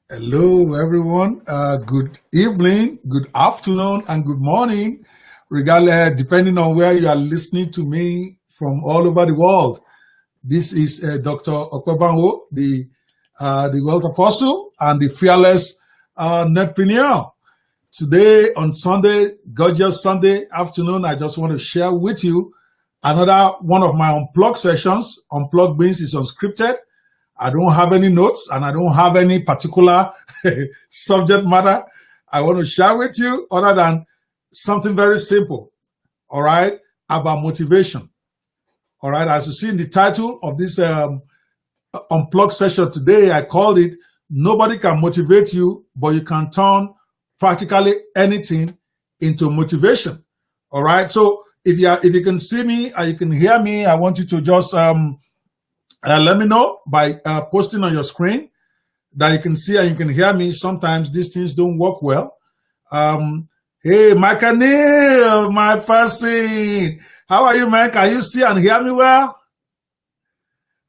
Hello, everyone. Good evening, good afternoon, and good morning, regardless, depending on where you are listening to me from all over the world. This is Dr. Okwebanwo, the Wealth Apostle and the Fearless Netpreneur. Today, on Sunday, gorgeous Sunday afternoon, I just want to share with you another one of my unplugged sessions. Unplugged means it's unscripted. I don't have any notes and I don't have any particular subject matter I want to share with you other than something very simple, all right, about motivation. All right, as you see in the title of this unplugged session today, I called it Nobody Can Motivate You, but you can turn practically anything into motivation. All right, so if you can see me and you can hear me, I want you to just let me know by posting on your screen that you can see and you can hear me. Sometimes these things don't work well. Hey, Michael Neal, my person. How are you, man? Can you see and hear me well?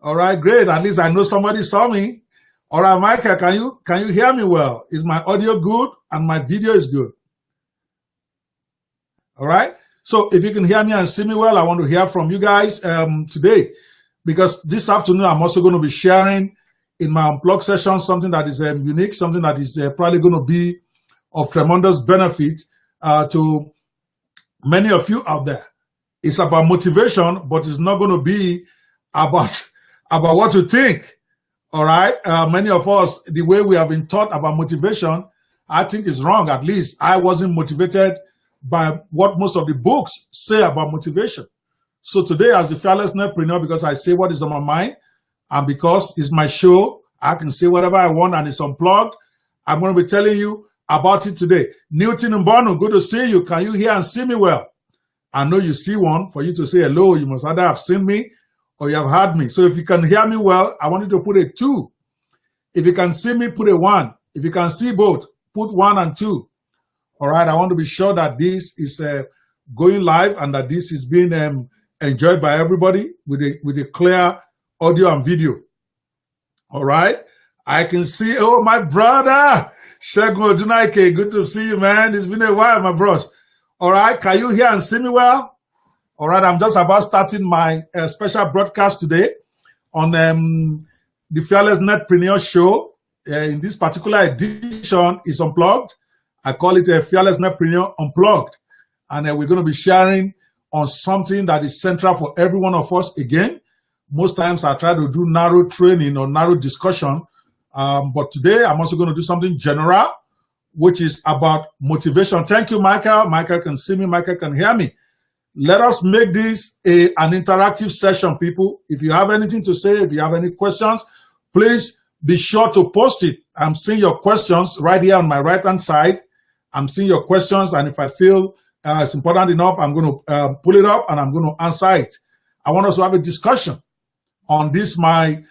All right, great. At least I know somebody saw me. All right, Michael, can you hear me well? Is my audio good and my video is good? All right. So if you can hear me and see me well, I want to hear from you guys today. Because this afternoon, I'm also going to be sharing in my unplugged session something that is unique, something that is probably going to be of tremendous benefit to many of you out there. It's about motivation, but it's not going to be about what you think. All right. Many of us, the way we have been taught about motivation, I think is wrong. At least I wasn't motivated by what most of the books say about motivation. So today, as the Fearless Netpreneur, because I say what is on my mind, and because it's my show, I can say whatever I want and it's unplugged, I'm going to be telling you about it today. Newton Mbonu, good to see you. Can you hear and see me well? I know you see one. For you to say hello, you must either have seen me or you have heard me. So if you can hear me well, I want you to put a 2. If you can see me, put a 1. If you can see both, put 1 and 2. All right, I want to be sure that this is going live and that this is being enjoyed by everybody with a clear audio and video. All right. I can see, oh, my brother, Shegun Odunaike, good to see you, man. It's been a while, my bros. All right. Can you hear and see me well? All right. I'm just about starting my special broadcast today on the Fearless Netpreneur show. In this particular edition is unplugged. I call it a Fearless Netpreneur Unplugged. And we're going to be sharing on something that is central for every one of us. Again, most times I try to do narrow training or narrow discussion, but today I'm also going to do something general, which is about motivation. Thank you, Michael. Michael can see me. Michael can hear me. Let us make this an interactive session, people. If you have anything to say, if you have any questions, please be sure to post it. I'm seeing your questions right here on my right-hand side. I'm seeing your questions, and if I feel it's important enough, I'm going to pull it up and I'm going to answer it. I want us to have a discussion on this, my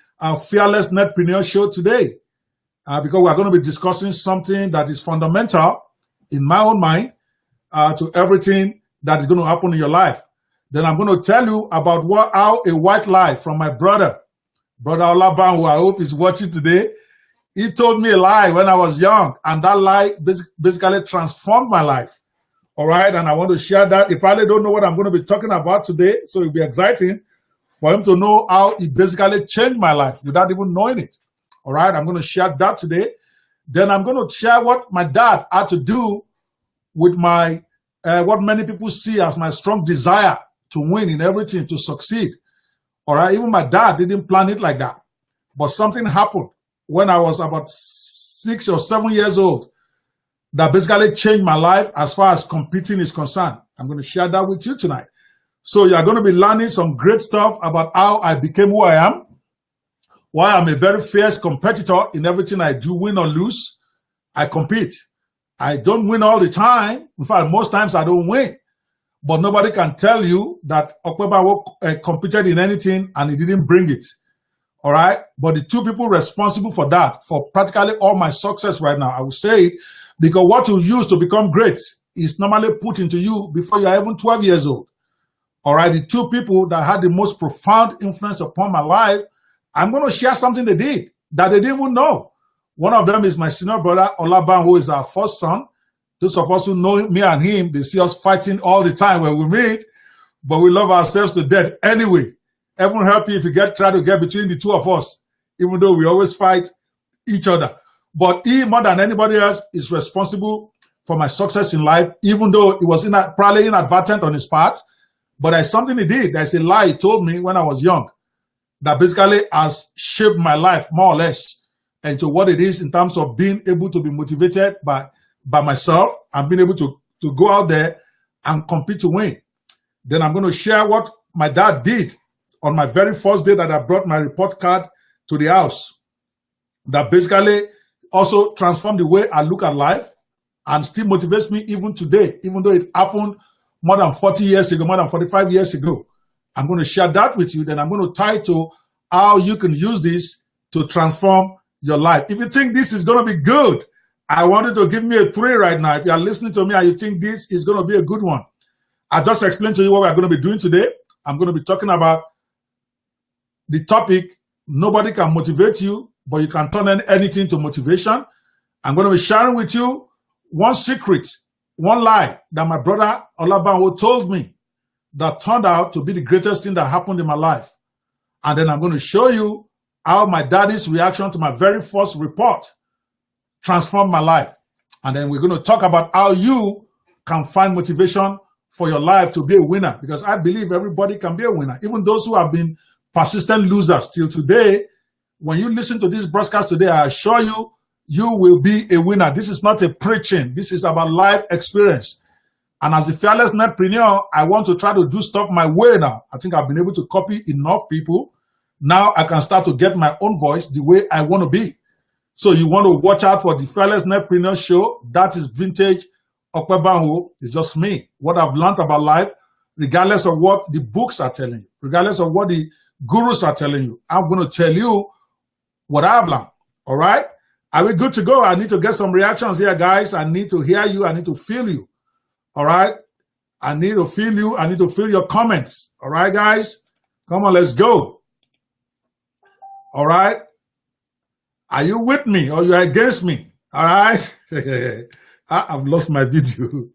Fearless Netpreneur show today, because we're going to be discussing something that is fundamental in my own mind to everything that is going to happen in your life. Then I'm going to tell you about how a white lie from my brother Olaban, who I hope is watching today. He told me a lie when I was young, and that lie basically transformed my life. All right, and I want to share that. You probably don't know what I'm going to be talking about today, so it'll be exciting for him to know how it basically changed my life without even knowing it. All right, I'm going to share that today. Then I'm going to share what my dad had to do with my, what many people see as my strong desire to win in everything, to succeed. All right, even my dad didn't plan it like that. But something happened when I was about 6 or 7 years old that basically changed my life as far as competing is concerned. I'm going to share that with you tonight. So you're going to be learning some great stuff about how I became who I am, why I'm a very fierce competitor in everything I do, win or lose. I compete. I don't win all the time. In fact, most times I don't win. But nobody can tell you that Okwebanwo competed in anything and he didn't bring it. All right? But the two people responsible for that, for practically all my success right now, I will say it, because what you use to become great is normally put into you before you're even 12 years old. All right, the two people that had the most profound influence upon my life, I'm going to share something they did that they didn't even know. One of them is my senior brother, Olaban, who is our first son. Those of us who know me and him, they see us fighting all the time when we meet, but we love ourselves to death anyway. Heaven help you if you try to get between the two of us, even though we always fight each other. But he, more than anybody else, is responsible for my success in life, even though it was probably inadvertent on his part. But there's something he did. There's a lie he told me when I was young that basically has shaped my life more or less into what it is in terms of being able to be motivated by myself and being able to go out there and compete to win. Then I'm going to share what my dad did on my very first day that I brought my report card to the house. That basically also transformed the way I look at life and still motivates me even today, even though it happened more than 40 years ago, more than 45 years ago. I'm going to share that with you. Then I'm going to tie it to how you can use this to transform your life. If you think this is going to be good, I want you to give me a 3 right now. If you are listening to me and you think this is going to be a good one, I just explained to you what we're going to be doing today. I'm going to be talking about the topic, nobody can motivate you, but you can turn anything to motivation. I'm going to be sharing with you one secret, one lie that my brother Olabanwo told me that turned out to be the greatest thing that happened in my life. And then I'm going to show you how my daddy's reaction to my very first report transformed my life. And then we're going to talk about how you can find motivation for your life to be a winner, because I believe everybody can be a winner, even those who have been persistent losers till today. When you listen to this broadcast today, I assure you, you will be a winner. This is not a preaching. This is about life experience. And as a fearless netpreneur, I want to try to do stuff my way now. I think I've been able to copy enough people. Now I can start to get my own voice the way I want to be. So you want to watch out for the Fearless Netpreneur Show. That is vintage Okwebanwo. It's just me. What I've learned about life, regardless of what the books are telling you, regardless of what the gurus are telling you, I'm going to tell you what I've learned. All right? Are we good to go? I need to get some reactions here, guys. I need to hear you. I need to feel you. All right? I need to feel you. I need to feel your comments. All right, guys? Come on, let's go. All right? Are you with me or you are against me? All right? I've lost my video.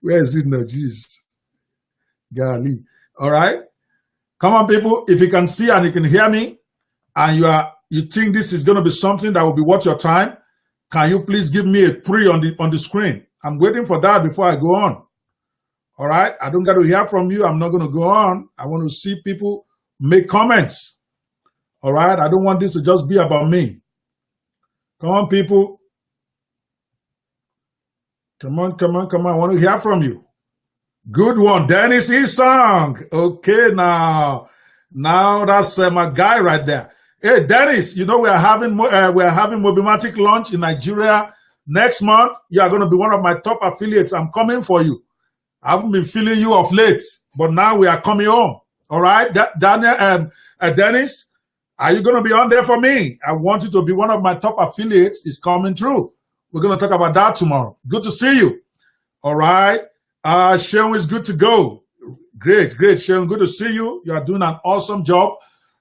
Where is it now? Jeez. Golly. All right? Come on, people. If you can see and you can hear me, and you think this is going to be something that will be worth your time, can you please give me a 3 on the screen? I'm waiting for that before I go on. All right? I don't got to hear from you. I'm not going to go on. I want to see people make comments. All right? I don't want this to just be about me. Come on, people. Come on, come on, come on. I want to hear from you. Good one. Dennis Isang. Okay, now that's my guy right there. Hey, Dennis, you know we are having Mobimatic launch in Nigeria next month. You are going to be one of my top affiliates. I'm coming for you. I haven't been feeling you of late, but now we are coming home. All right, Daniel and Dennis, are you going to be on there for me? I want you to be one of my top affiliates. It's coming through. We're going to talk about that tomorrow. Good to see you. All right. Sharon is good to go. Great, great, Sharon. Good to see you. You are doing an awesome job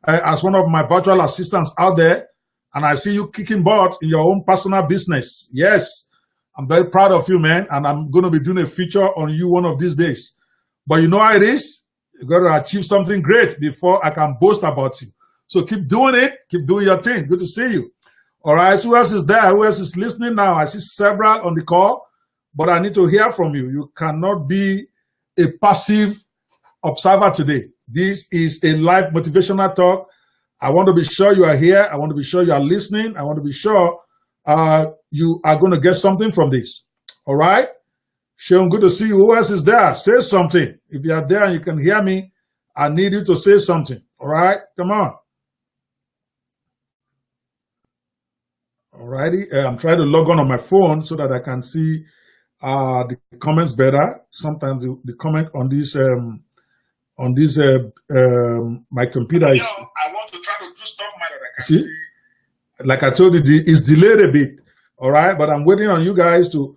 as one of my virtual assistants out there. And I see you kicking butt in your own personal business. Yes, I'm very proud of you, man. And I'm going to be doing a feature on you one of these days. But you know how it is. You got to achieve something great before I can boast about you. So keep doing it. Keep doing your thing. Good to see you. All right. So who else is there? Who else is listening now? I see several on the call, but I need to hear from you. You cannot be a passive observer today. This is a live motivational talk. I want to be sure you are here. I want to be sure you are listening. I want to be sure you are going to get something from this. All right. Sean, good to see you. Who else is there? Say something. If you are there and you can hear me, I need you to say something. All right. Come on. All righty. I'm trying to log on my phone so that I can see the comments better. Sometimes the comment on this my computer is. I want to try to do stuff that I can see. Like I told you, it's delayed a bit. All right, but I'm waiting on you guys to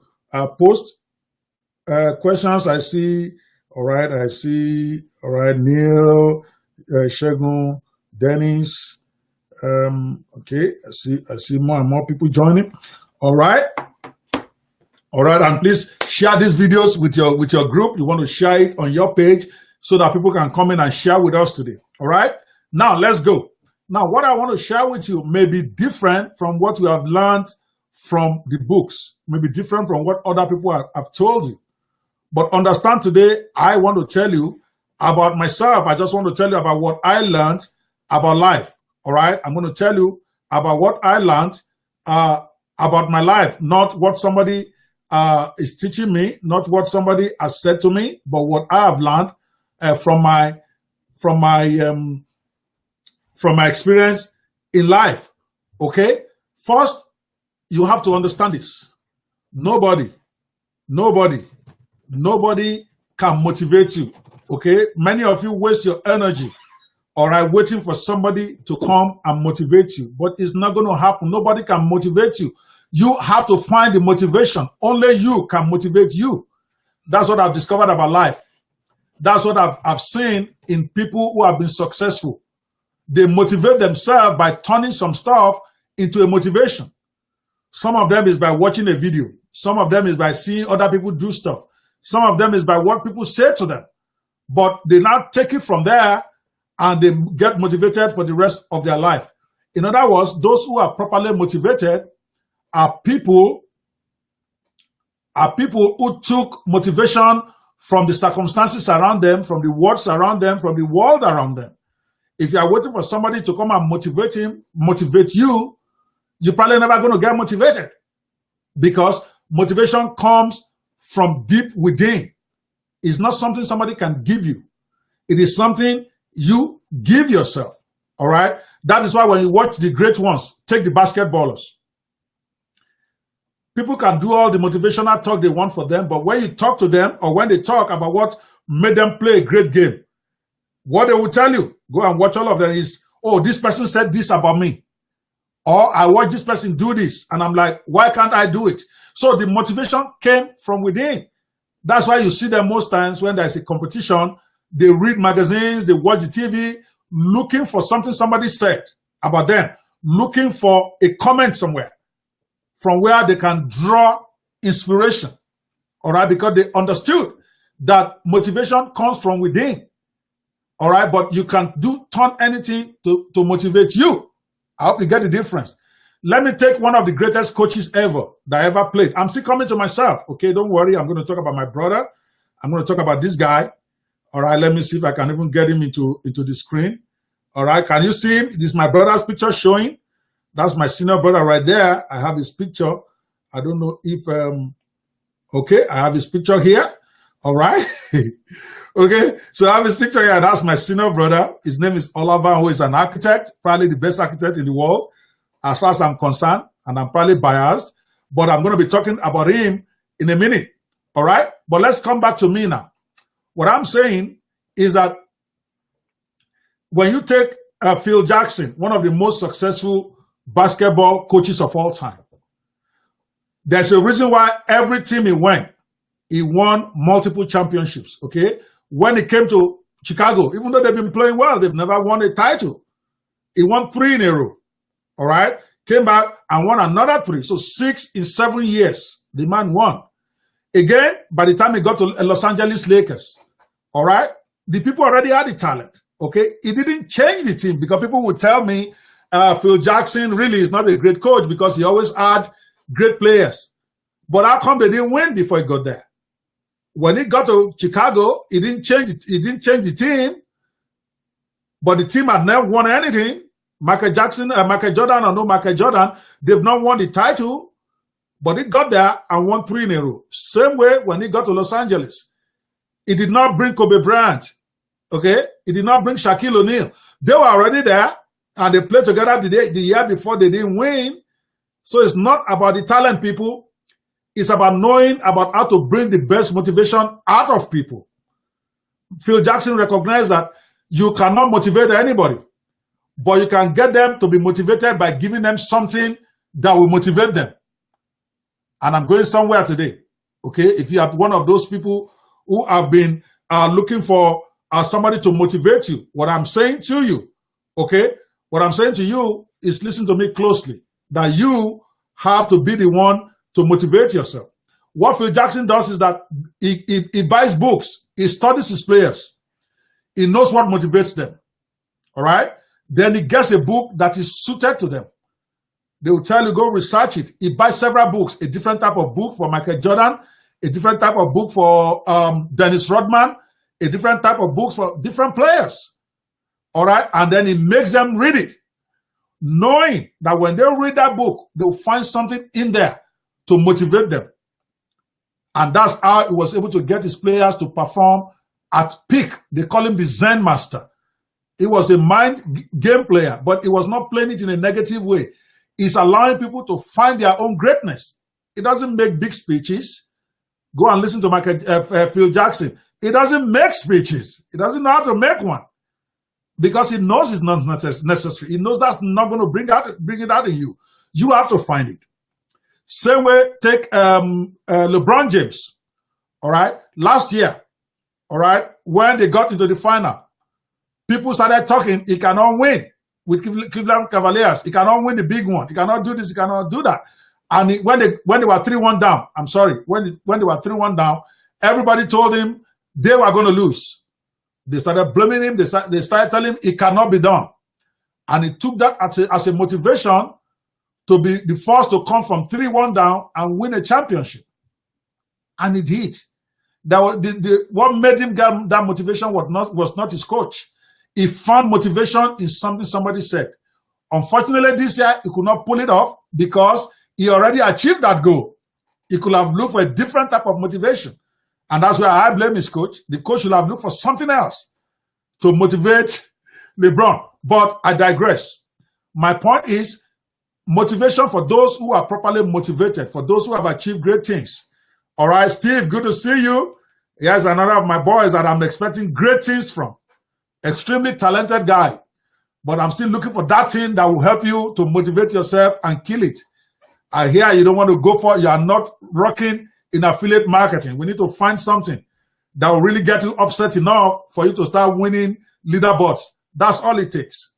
post questions. I see. All right, I see. All right, Neil, Shegun, Dennis. Okay, I see more and more people joining. All right. All right, and please share these videos with your group. You want to share it on your page so that people can come in and share with us today. All right. Now let's go. Now, what I want to share with you may be different from what you have learned from the books, may be different from what other people have told you. But understand today, I want to tell you about myself. I just want to tell you about what I learned about life. All right. I'm going to tell you about what I learned about my life, not what somebody is teaching me, not what somebody has said to me, but what I have learned from my experience in life. Okay. First, you have to understand this. Nobody can motivate you. Okay. Many of you waste your energy, all right, waiting for somebody to come and motivate you, but it's not going to happen. Nobody can motivate you. You have to find the motivation. Only you can motivate you. That's what I've discovered about life. That's what I've seen in people who have been successful. They motivate themselves by turning some stuff into a motivation. Some of them is by watching a video. Some of them is by seeing other people do stuff. Some of them is by what people say to them. But they now take it from there and they get motivated for the rest of their life. In other words, those who are properly motivated are people who took motivation from the circumstances around them, from the words around them, from the world around them. If you are waiting for somebody to come and motivate you, you're probably never going to get motivated, because motivation comes from deep within. It's not something somebody can give you. It is something you give yourself. All right. That is why when you watch the great ones, take the basketballers. People can do all the motivational talk they want for them, but when you talk to them or when they talk about what made them play a great game, what they will tell you, go and watch all of them, is, oh, this person said this about me. Or I watched this person do this, and I'm like, why can't I do it? So the motivation came from within. That's why you see them most times when there's a competition, they read magazines, they watch the TV, looking for something somebody said about them, looking for a comment somewhere from where they can draw inspiration, all right, because they understood that motivation comes from within, all right, but you can turn anything to motivate you. I hope you get the difference. Let me take one of the greatest coaches ever that I ever played. I'm still coming to myself, okay, don't worry. I'm going to talk about my brother. I'm going to talk about this guy, all right. Let me see if I can even get him into the screen, all right. Can you see him? This is my brother's picture showing. That's my senior brother right there. I have his picture. I don't know if, okay, I have his picture here. All right. Okay, so I have his picture here. That's my senior brother. His name is Oliver, who is an architect, probably the best architect in the world, as far as I'm concerned, and I'm probably biased, but I'm going to be talking about him in a minute. All right. But let's come back to me now. What I'm saying is that when you take Phil Jackson, one of the most successful basketball coaches of all time, there's a reason why every team he won multiple championships, okay? When he came to Chicago, even though they've been playing well, they've never won a title. He won 3 in a row, all right? Came back and won another 3. So 6 in 7 years, the man won. Again, by the time he got to Los Angeles Lakers, all right, the people already had the talent, okay? He didn't change the team, because people would tell me Phil Jackson really is not a great coach because he always had great players. But how come they didn't win before he got there? When he got to Chicago, he didn't change the team, but the team had never won anything. Michael Jordan or no Michael Jordan, they've not won the title, but he got there and won 3 in a row. Same way when he got to Los Angeles. He did not bring Kobe Bryant, okay? He did not bring Shaquille O'Neal. They were already there, and they played together the year before. They didn't win. So it's not about the talent, people. It's about knowing about how to bring the best motivation out of people. Phil Jackson recognized that you cannot motivate anybody, but you can get them to be motivated by giving them something that will motivate them. And I'm going somewhere today, okay? If you are one of those people who have been looking for somebody to motivate you, what I'm saying to you, okay? What I'm saying to you is listen to me closely, that you have to be the one to motivate yourself. What Phil Jackson does is that he buys books, he studies his players, he knows what motivates them. All right? Then he gets a book that is suited to them. They will tell you, go research it. He buys several books, a different type of book for Michael Jordan, a different type of book for Dennis Rodman, a different type of books for different players. All right? And then he makes them read it, knowing that when they read that book, they'll find something in there to motivate them. And that's how he was able to get his players to perform at peak. They call him the Zen master. He was a mind game player, but he was not playing it in a negative way. He's allowing people to find their own greatness. He doesn't make big speeches. Go and listen to Phil Jackson. He doesn't make speeches. He doesn't know how to make one because he knows it's not necessary. He knows that's not going to bring it out in you. You have to find it. Same way, take LeBron James. All right, last year, all right, when they got into the final, people started talking. He cannot win with Cleveland Cavaliers. He cannot win the big one. He cannot do this. He cannot do that. And when they were 3-1 down, I'm sorry, when they were 3-1 down, everybody told him they were going to lose. They started blaming him. They started telling him it cannot be done. And he took that as a motivation to be the first to come from 3-1 down and win a championship. And he did. What made him get that motivation was not his coach. He found motivation in something somebody said. Unfortunately, this year, he could not pull it off because he already achieved that goal. He could have looked for a different type of motivation. And that's where I blame his coach. The coach should have looked for something else to motivate LeBron. But I digress. My point is, motivation for those who are properly motivated, for those who have achieved great things. All right, Steve, good to see you. Here's another of my boys that I'm expecting great things from. Extremely talented guy. But I'm still looking for that thing that will help you to motivate yourself and kill it. I hear you don't want to go for it. You are not rocking in affiliate marketing. We need to find something that will really get you upset enough for you to start winning leaderboards. That's all it takes.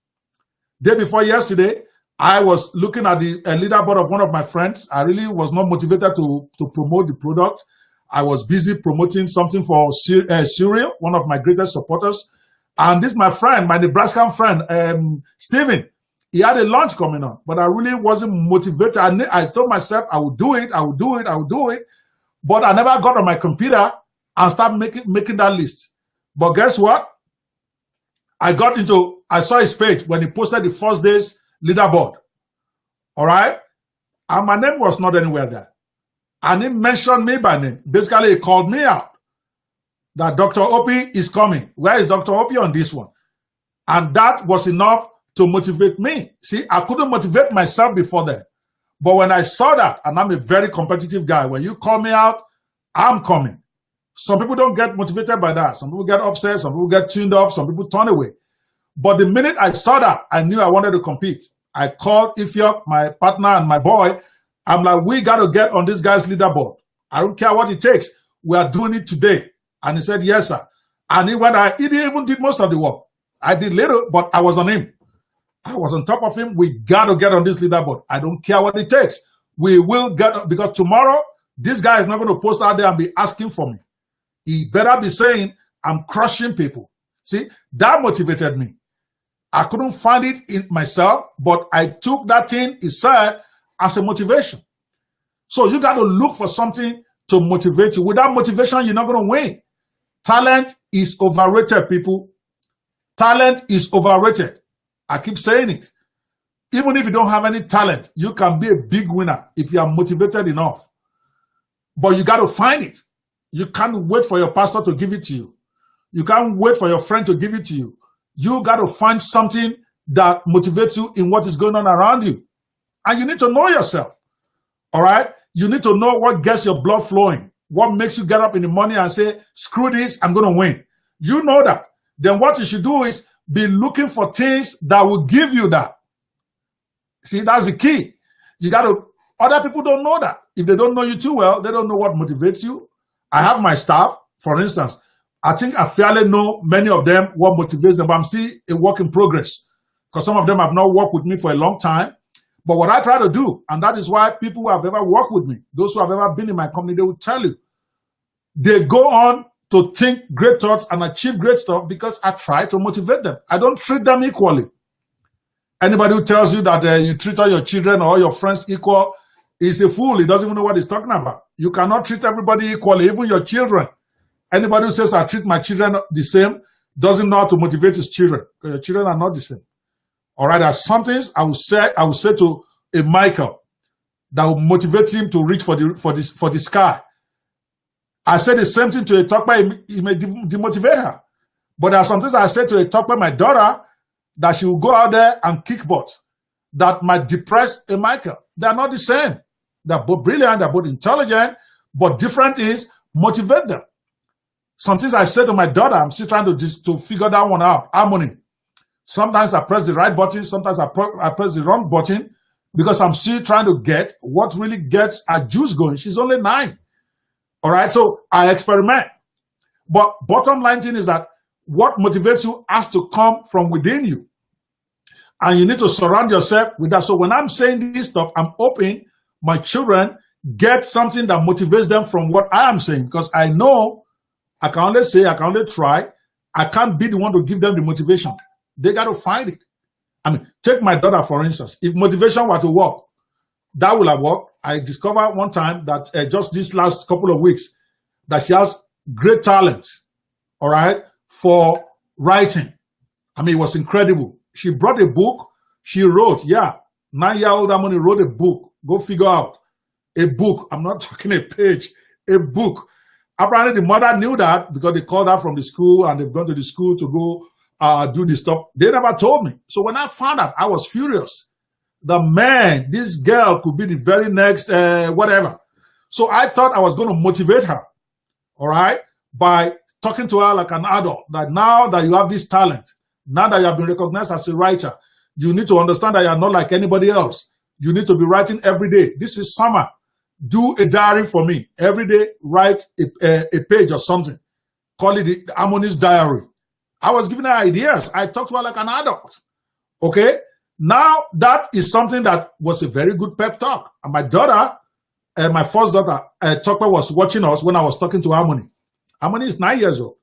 Day before yesterday, I was looking at the leaderboard of one of my friends. I really was not motivated to promote the product. I was busy promoting something for cereal, one of my greatest supporters. And this, my friend, my Nebraskan friend, Steven, he had a launch coming on, but I really wasn't motivated. I told myself I would do it, I would do it, I would do it. But I never got on my computer and started making that list. But guess what? I saw his page when he posted the first day's leaderboard. All right? And my name was not anywhere there. And he mentioned me by name. Basically, he called me out that Dr. Opie is coming. Where is Dr. Opie on this one? And that was enough to motivate me. See, I couldn't motivate myself before that. But when I saw that, and I'm a very competitive guy, when you call me out, I'm coming. Some people don't get motivated by that. Some people get upset. Some people get tuned off. Some people turn away. But the minute I saw that, I knew I wanted to compete. I called Ifiok, my partner and my boy. I'm like, we got to get on this guy's leaderboard. I don't care what it takes. We are doing it today. And he said, yes, sir. And he didn't even did most of the work. I did little, but I was on him. I was on top of him. We got to get on this leaderboard. I don't care what it takes. We will get, because tomorrow, this guy is not going to post out there and be asking for me. He better be saying, I'm crushing people. See, that motivated me. I couldn't find it in myself, but I took that thing he said as a motivation. So you got to look for something to motivate you. Without motivation, you're not going to win. Talent is overrated, people. Talent is overrated. I keep saying it. Even if you don't have any talent, you can be a big winner if you are motivated enough. But you got to find it. You can't wait for your pastor to give it to you. You can't wait for your friend to give it to you. You got to find something that motivates you in what is going on around you. And you need to know yourself. All right? You need to know what gets your blood flowing. What makes you get up in the morning and say, screw this, I'm going to win. You know that. Then what you should do is be looking for things that will give you that. See, that's the key. You got to, other people don't know that. If they don't know you too well, they don't know what motivates you. I have my staff, for instance. I think I fairly know many of them, what motivates them, but I'm still a work in progress. because some of them have not worked with me for a long time. But what I try to do, and that is why people who have ever worked with me, those who have ever been in my company, they will tell you, they go on to think great thoughts and achieve great stuff because I try to motivate them. I don't treat them equally. Anybody who tells you that you treat all your children or all your friends equal is a fool. He doesn't even know what he's talking about. You cannot treat everybody equally, even your children. Anybody who says I treat my children the same doesn't know how to motivate his children, because your children are not the same. All right, there's some things I will say to a Michael that will motivate him to reach for the sky. I say the same thing to a Tokpa, it may demotivate her. But there are some things I say to a Tokpa, my daughter, that she will go out there and kick butt, that might depress a Michael. They are not the same. They're both brilliant, they're both intelligent, but different is motivate them. Some things I say to my daughter, I'm still trying to figure that one out. Harmony. Sometimes I press the right button, sometimes I press the wrong button, because I'm still trying to get what really gets her juice going. She's only 9. All right, so I experiment. But bottom line thing is that what motivates you has to come from within you. And you need to surround yourself with that. So when I'm saying this stuff, I'm hoping my children get something that motivates them from what I am saying. Because I know I can only say, I can only try. I can't be the one to give them the motivation. They got to find it. I mean, take my daughter, for instance. If motivation were to work, that will have worked. I discovered one time that just this last couple of weeks, that she has great talent, all right, for writing. I mean, it was incredible. She brought a book. She wrote, 9-year-old Harmony wrote a book. Go figure out. A book. I'm not talking a page. A book. Apparently, the mother knew that because they called her from the school and they've gone to the school to go do this stuff. They never told me. So when I found out, I was furious. The man, this girl could be the very next whatever. So I thought I was going to motivate her, all right, by talking to her like an adult, that now that you have this talent, now that you have been recognized as a writer, you need to understand that you are not like anybody else. You need to be writing every day. This is summer. Do a diary for me. Every day, write a page or something. Call it the Harmony's diary. I was giving her ideas. I talked to her like an adult. Okay? Now, that is something that was a very good pep talk. And my daughter, my first daughter, Tokpa, was watching us when I was talking to Harmony. Harmony is 9 years old.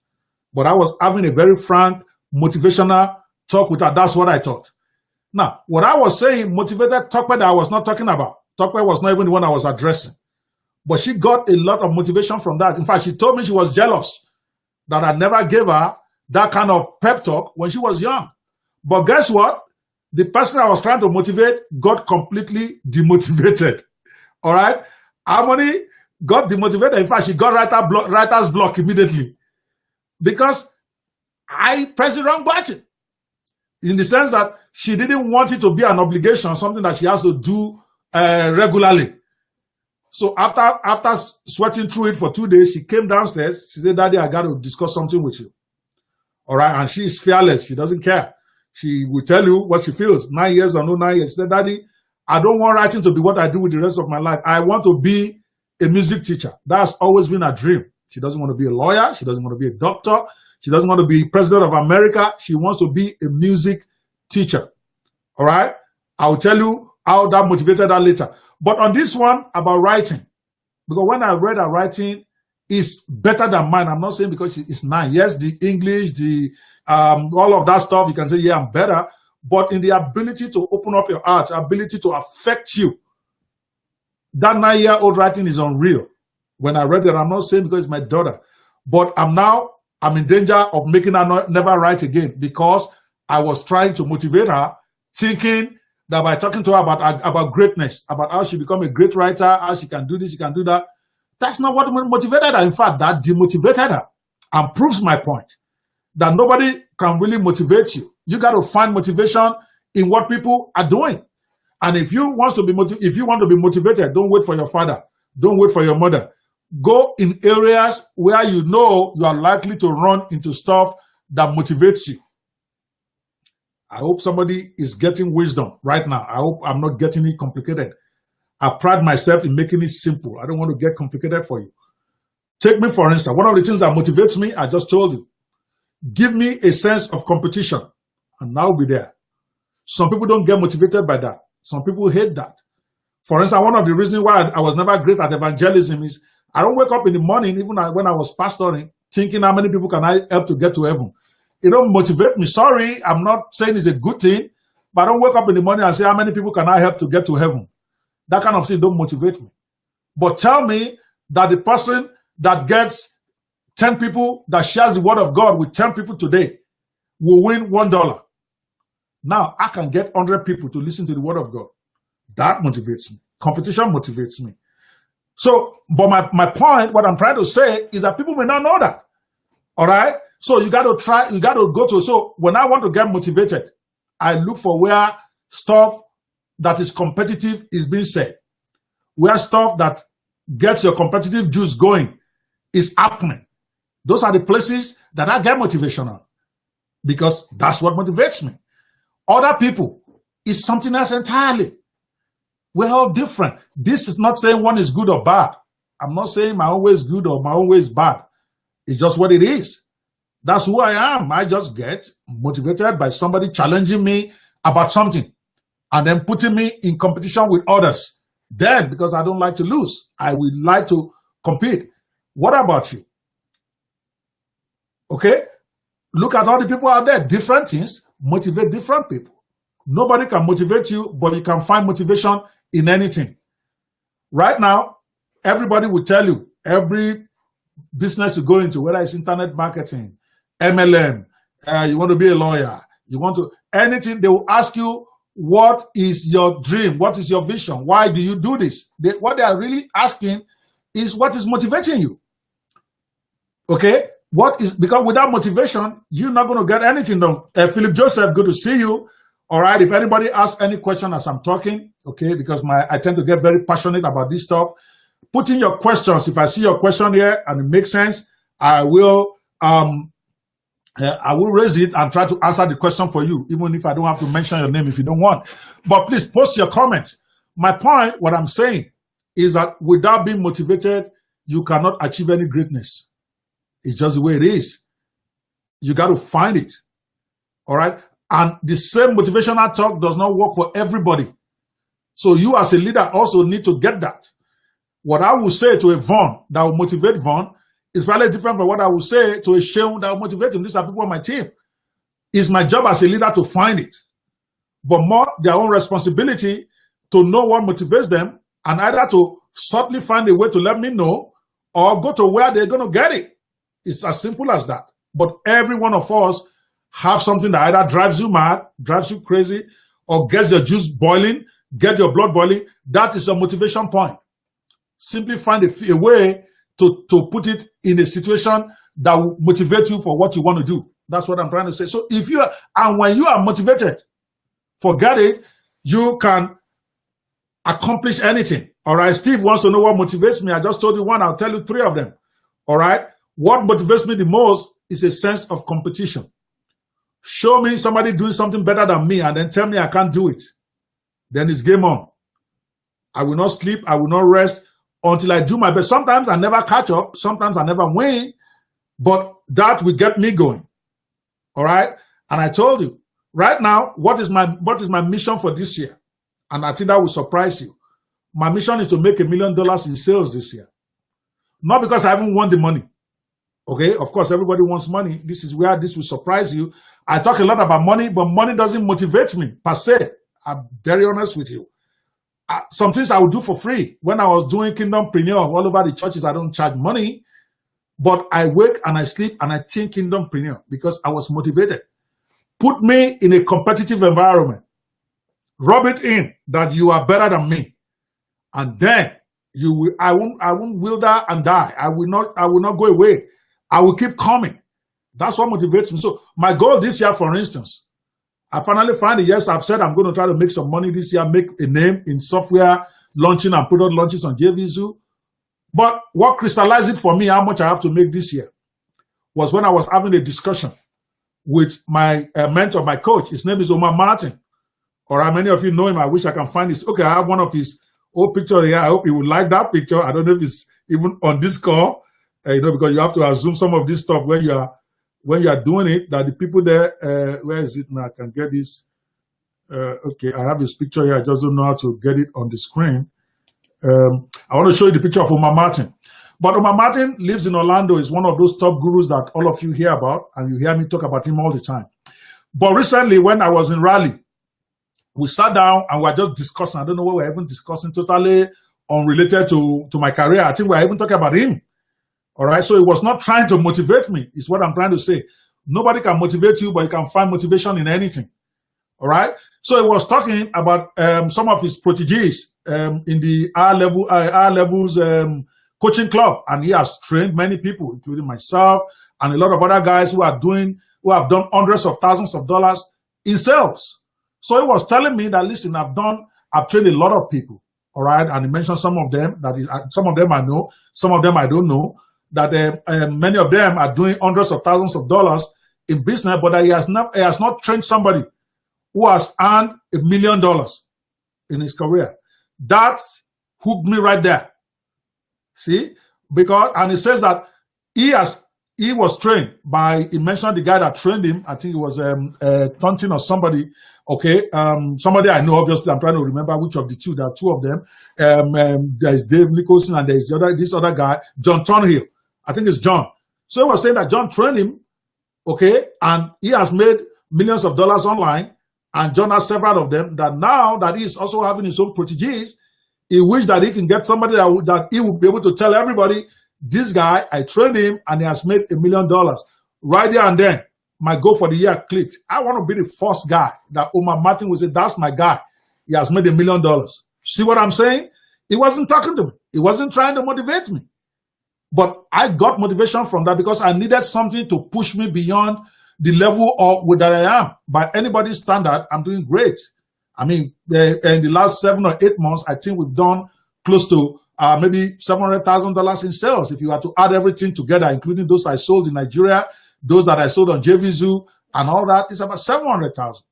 But I was having a very frank, motivational talk with her. That's what I thought. Now, what I was saying motivated Tokpa that I was not talking about. Tokpa was not even the one I was addressing. But she got a lot of motivation from that. In fact, she told me she was jealous that I never gave her that kind of pep talk when she was young. But guess what? The person I was trying to motivate got completely demotivated. All right? Harmony got demotivated. In fact, she got writer's block immediately because I pressed the wrong button. In the sense that she didn't want it to be an obligation, something that she has to do regularly. So after sweating through it for 2 days, she came downstairs. She said, "Daddy, I got to discuss something with you." All right? And she is fearless. She doesn't care. She will tell you what she feels. 9 years or no 9 years. She said, "Daddy, I don't want writing to be what I do with the rest of my life. I want to be a music teacher." That's always been her dream. She doesn't want to be a lawyer. She doesn't want to be a doctor. She doesn't want to be president of America. She wants to be a music teacher. All right? I'll tell you how that motivated her later. But on this one about writing, because when I read her writing, it's better than mine. I'm not saying because it's 9. Yes, the English, the all of that stuff, you can say, yeah, I'm better. But in the ability to open up your heart, ability to affect you, that 9-year-old writing is unreal. When I read it, I'm not saying because it's my daughter, but I'm in danger of making her never write again because I was trying to motivate her, thinking that by talking to her about greatness, about how she become a great writer, how she can do this, she can do that. That's not what motivated her. In fact, that demotivated her and proves my point that nobody can really motivate you. You got to find motivation in what people are doing. And if you want to be motivated, don't wait for your father. Don't wait for your mother. Go in areas where you know you are likely to run into stuff that motivates you. I hope somebody is getting wisdom right now. I hope I'm not getting it complicated. I pride myself in making it simple. I don't want to get complicated for you. Take me, for instance. One of the things that motivates me, I just told you. Give me a sense of competition, and I'll be there. Some people don't get motivated by that. Some people hate that. For instance, one of the reasons why I was never great at evangelism is I don't wake up in the morning, even when I was pastoring, thinking how many people can I help to get to heaven. It don't motivate me. Sorry, I'm not saying it's a good thing, but I don't wake up in the morning and say how many people can I help to get to heaven. That kind of thing don't motivate me. But tell me that the person that gets 10 people, that shares the word of God with 10 people today will win $1. Now I can get 100 people to listen to the word of God. That motivates me. Competition motivates me. So, but my point, what I'm trying to say is that people may not know that. All right? So you got to go to, so when I want to get motivated, I look for where stuff that is competitive is being said. Where stuff that gets your competitive juice going is happening. Those are the places that I get motivational because that's what motivates me. Other people is something else entirely. We're all different. This is not saying one is good or bad. I'm not saying my own way is good or my own way is bad. It's just what it is. That's who I am. I just get motivated by somebody challenging me about something and then putting me in competition with others. Then, because I don't like to lose, I would like to compete. What about you? Okay? Look at all the people out there. Different things motivate different people. Nobody can motivate you, but you can find motivation in anything. Right now, everybody will tell you, every business you go into, whether it's internet marketing, MLM, you want to be a lawyer, you want to, anything, they will ask you, what is your dream? What is your vision? Why do you do this? What they are really asking is what is motivating you. Okay? Because without motivation, you're not going to get anything done. Philip Joseph, good to see you. All right. If anybody asks any question as I'm talking, okay, because I tend to get very passionate about this stuff, put in your questions. If I see your question here and it makes sense, I will raise it and try to answer the question for you, even if I don't have to mention your name if you don't want. But please post your comments. My point, what I'm saying, is that without being motivated, you cannot achieve any greatness. It's just the way it is. You got to find it. All right? And the same motivational talk does not work for everybody. So you as a leader also need to get that. What I will say to a Vaughn that will motivate Vaughn is probably different from what I will say to a Sheung that will motivate him. These are people on my team. It's my job as a leader to find it. But more their own responsibility to know what motivates them and either to subtly find a way to let me know or go to where they're going to get it. It's as simple as that. But every one of us have something that either drives you mad, drives you crazy, or gets your juice boiling, get your blood boiling. That is a motivation point. Simply find a way to put it in a situation that will motivate you for what you want to do. That's what I'm trying to say. So when you are motivated, forget it, you can accomplish anything. All right. Steve wants to know what motivates me. I just told you one. I'll tell you 3 of them. All right. What motivates me the most is a sense of competition. Show me somebody doing something better than me and then tell me I can't do it. Then it's game on. I will not sleep. I will not rest until I do my best. Sometimes I never catch up. Sometimes I never win. But that will get me going. All right. And I told you right now, what is my mission for this year? And I think that will surprise you. My mission is to make $1 million in sales this year. Not because I haven't won the money. Okay, of course, everybody wants money. This is where this will surprise you. I talk a lot about money, but money doesn't motivate me per se. I'm very honest with you. Some things I would do for free. When I was doing Kingdompreneur all over the churches, I don't charge money, but I wake and I sleep and I think Kingdompreneur because I was motivated. Put me in a competitive environment. Rub it in that you are better than me, and then I won't wither and die. I will not go away. I will keep coming. That's what motivates me. So my goal this year, for instance, I finally find it. Yes, I've said I'm going to try to make some money this year, make a name in software launching and product launches on JVZoo. But what crystallized it for me, how much I have to make this year, was when I was having a discussion with my mentor, my coach. His name is Omar Martin. Or how many of you know him? I wish I can find this. Okay, I have one of his old pictures here. I hope you would like that picture. I don't know if it's even on this call. Because you have to assume some of this stuff when you are doing it, that the people there, where is it now? I can get this. Okay, I have his picture here. I just don't know how to get it on the screen. I want to show you the picture of Omar Martin. But Omar Martin lives in Orlando. He's one of those top gurus that all of you hear about, and you hear me talk about him all the time. But recently, when I was in Raleigh, we sat down and we were just discussing. I don't know what we're even discussing, totally unrelated to my career. I think we're even talking about him. All right. So he was not trying to motivate me, is what I'm trying to say. Nobody can motivate you, but you can find motivation in anything. All right. So he was talking about some of his proteges in the R levels coaching club, and he has trained many people, including myself and a lot of other guys who have done hundreds of thousands of dollars in sales. So he was telling me that, listen, I've trained a lot of people. All right. And he mentioned some of them, some of them I know, some of them I don't know, that many of them are doing hundreds of thousands of dollars in business, but that he has not trained somebody who has earned $1 million in his career. That hooked me right there. See? And he says that he was trained by, he mentioned the guy that trained him. I think it was Thornton or somebody. Okay. Somebody I know, obviously. I'm trying to remember which of the two. There are two of them. There's Dave Nicholson and there's this other guy, John Thornhill. I think it's John. So he was saying that John trained him. Okay. And he has made millions of dollars online. And John has several of them, that now that he's also having his own proteges, he wished that he can get somebody that he would be able to tell everybody, this guy, I trained him and he has made $1 million. Right there and then, my goal for the year clicked. I want to be the first guy that Omar Martin would say, that's my guy. He has made $1 million. See what I'm saying? He wasn't talking to me. He wasn't trying to motivate me. But I got motivation from that because I needed something to push me beyond the level of that I am. By anybody's standard, I'm doing great. I mean, in the last 7 or 8 months, I think we've done close to maybe $700,000 in sales. If you had to add everything together, including those I sold in Nigeria, those that I sold on JVZoo and all that, it's about 700,000.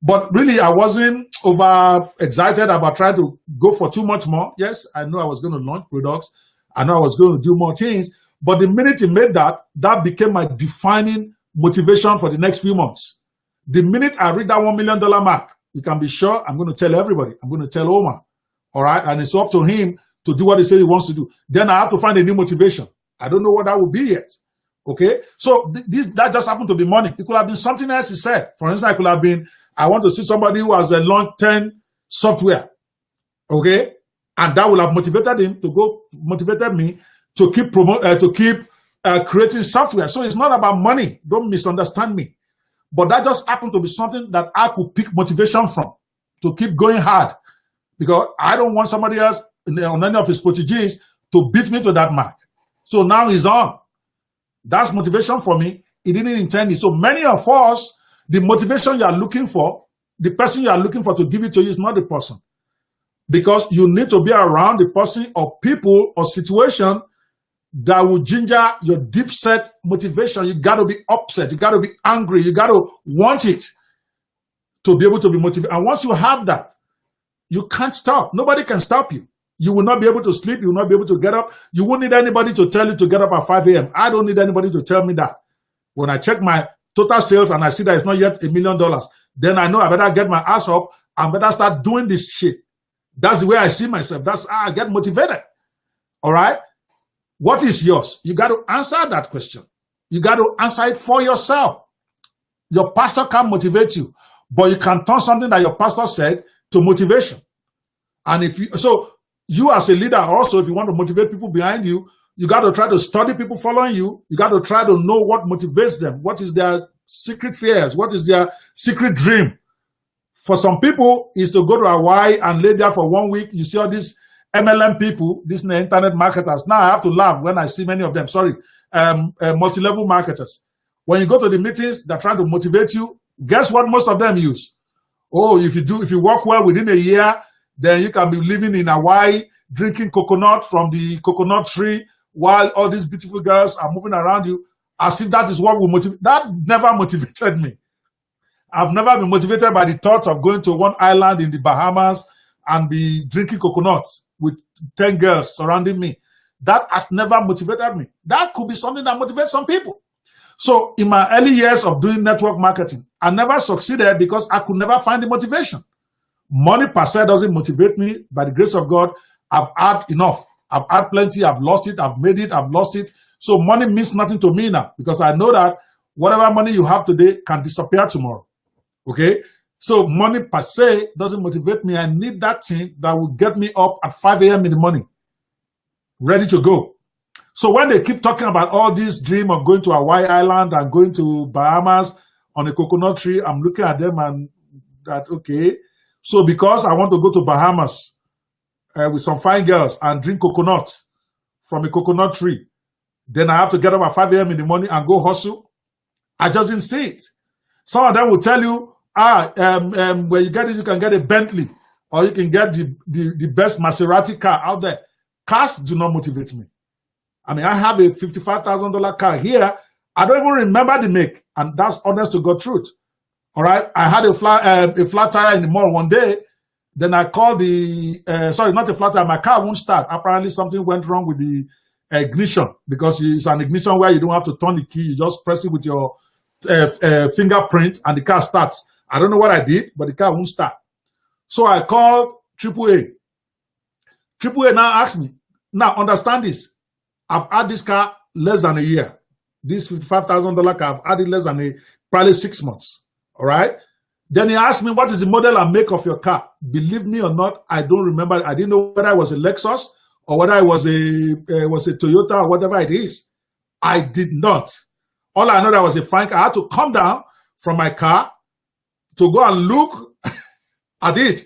But really, I wasn't over excited about trying to go for too much more. Yes, I know I was going to launch products. I know I was going to do more things. But the minute he made that became my defining motivation for the next few months. The minute I read that $1 million mark, you can be sure I'm going to tell everybody. I'm going to tell Omar. All right. And it's up to him to do what he says he wants to do. Then I have to find a new motivation. I don't know what that will be yet. Okay. So that just happened to be money. It could have been something else he said. For instance, it could have been, I want to see somebody who has launched 10 software. Okay. And that will have motivated him motivated me to keep creating software. So it's not about money. Don't misunderstand me. But that just happened to be something that I could pick motivation from to keep going hard, because I don't want somebody else on any of his proteges to beat me to that mark. So now he's on. That's motivation for me. He didn't intend it. So many of us, the motivation you are looking for, the person you are looking for to give it to you is not the person, because you need to be around the person or people or situation that will ginger your deep set motivation. You got to be upset. You got to be angry. You got to want it to be able to be motivated. And once you have that, you can't stop. Nobody can stop you. You will not be able to sleep. You will not be able to get up. You won't need anybody to tell you to get up at 5 a.m. I don't need anybody to tell me that. When I check my total sales and I see that it's not yet $1 million, then I know I better get my ass up and better start doing this shit. That's the way I see myself. That's how I get motivated. All right? What is yours? You got to answer that question. You got to answer it for yourself. Your pastor can't motivate you, but you can turn something that your pastor said to motivation. And so you as a leader also, if you want to motivate people behind you, you got to try to study people following you. You got to try to know what motivates them. What is their secret fears? What is their secret dream? For some people, is to go to Hawaii and lay there for 1 week. You see all these MLM people, these internet marketers. Now I have to laugh when I see many of them. Sorry, multi-level marketers. When you go to the meetings, they're trying to motivate you. Guess what most of them use? Oh, if you work well within a year, then you can be living in Hawaii, drinking coconut from the coconut tree, while all these beautiful girls are moving around you, as if that is what will motivate. That never motivated me. I've never been motivated by the thought of going to one island in the Bahamas and be drinking coconuts with 10 girls surrounding me. That has never motivated me. That could be something that motivates some people. So in my early years of doing network marketing, I never succeeded because I could never find the motivation. Money per se doesn't motivate me. By the grace of God, I've had enough. I've had plenty. I've lost it. I've made it. I've lost it. So money means nothing to me now because I know that whatever money you have today can disappear tomorrow. Okay? So money per se doesn't motivate me. I need that thing that will get me up at 5 a.m. in the morning, ready to go. So when they keep talking about all this dream of going to Hawaii Island and going to Bahamas on a coconut tree, I'm looking at them and that, okay. So because I want to go to Bahamas with some fine girls and drink coconut from a coconut tree, then I have to get up at 5 a.m. in the morning and go hustle. I just didn't see it. Some of them will tell you, when you get it, you can get a Bentley or you can get the best Maserati car out there. Cars do not motivate me. I mean, I have a $55,000 car here. I don't even remember the make, and that's honest to God truth. All right, I had a flat tire in the mall one day. Then I called sorry, not a flat tire. My car won't start. Apparently, something went wrong with the ignition because it's an ignition where you don't have to turn the key. You just press it with your fingerprint, and the car starts. I don't know what I did, but the car won't start. So I called AAA. AAA now asked me, now understand this. I've had this car less than a year. This $55,000 car, I've had it less than probably 6 months. All right. Then he asked me, what is the model and make of your car? Believe me or not, I don't remember. I didn't know whether it was a Lexus or whether it was a Toyota or whatever it is. I did not. All I know that was a fine car. I had to come down from my car to go and look at it.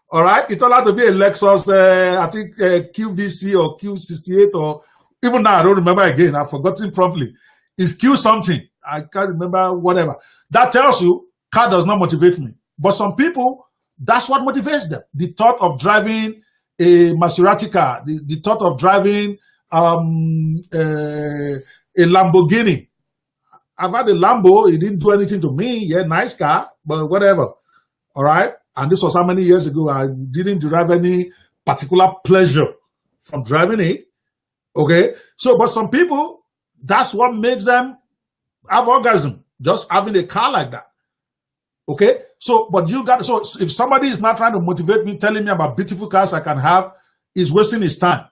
All right. It turned out to be a Lexus, I think QVC or Q68 or even now I don't remember again. I've forgotten properly. It's Q something. I can't remember whatever. That tells you car does not motivate me. But some people, that's what motivates them. The thought of driving a Maserati car, the thought of driving a Lamborghini. I've had a Lambo. It didn't do anything to me. Yeah, nice car, but whatever. All right. And this was how many years ago? I didn't derive any particular pleasure from driving it. Okay. So, but some people, that's what makes them have orgasm, just having a car like that. Okay. So, but so if somebody is not trying to motivate me, telling me about beautiful cars I can have, is wasting his time.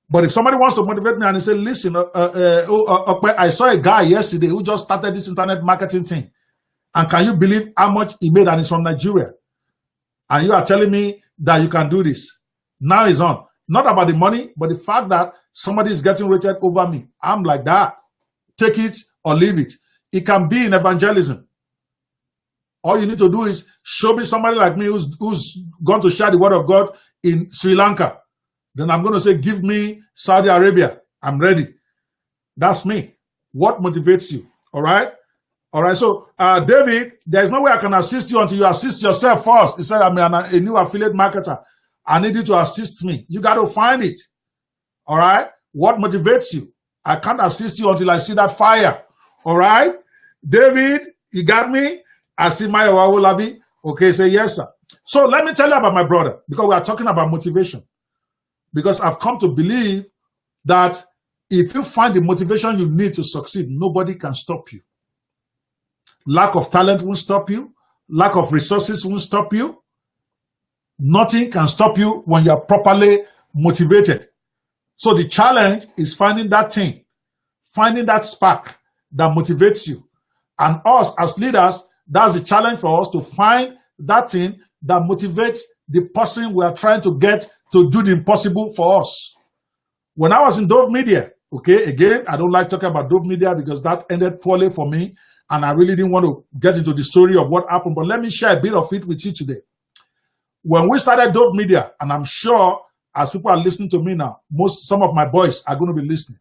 But if somebody wants to motivate me and they say, listen, I saw a guy yesterday who just started this internet marketing thing. And can you believe how much he made, and he's from Nigeria? And you are telling me that you can do this. Now he's on. Not about the money, but the fact that somebody is getting rated over me. I'm like that. Take it or leave it. It can be in evangelism. All you need to do is show me somebody like me who's going to share the word of God in Sri Lanka. Then I'm going to say, give me Saudi Arabia. I'm ready. That's me. What motivates you? All right? All right. So, David, there's no way I can assist you until you assist yourself first. He said, I'm a new affiliate marketer. I need you to assist me. You got to find it. All right? What motivates you? I can't assist you until I see that fire. All right? David, you got me? I see my Wawulabi. Okay, say yes, sir. So let me tell you about my brother, because we are talking about motivation. Because I've come to believe that if you find the motivation you need to succeed, nobody can stop you. Lack of talent won't stop you. Lack of resources won't stop you. Nothing can stop you when you're properly motivated. So the challenge is finding that thing, finding that spark that motivates you. And us as leaders, that's the challenge for us, to find that thing that motivates the person we are trying to get to do the impossible for us. When I was in Dove Media, okay, again, I don't like talking about Dove Media because that ended poorly for me, and I really didn't want to get into the story of what happened, but let me share a bit of it with you today. When we started Dove Media, and I'm sure as people are listening to me now, some of my boys are going to be listening.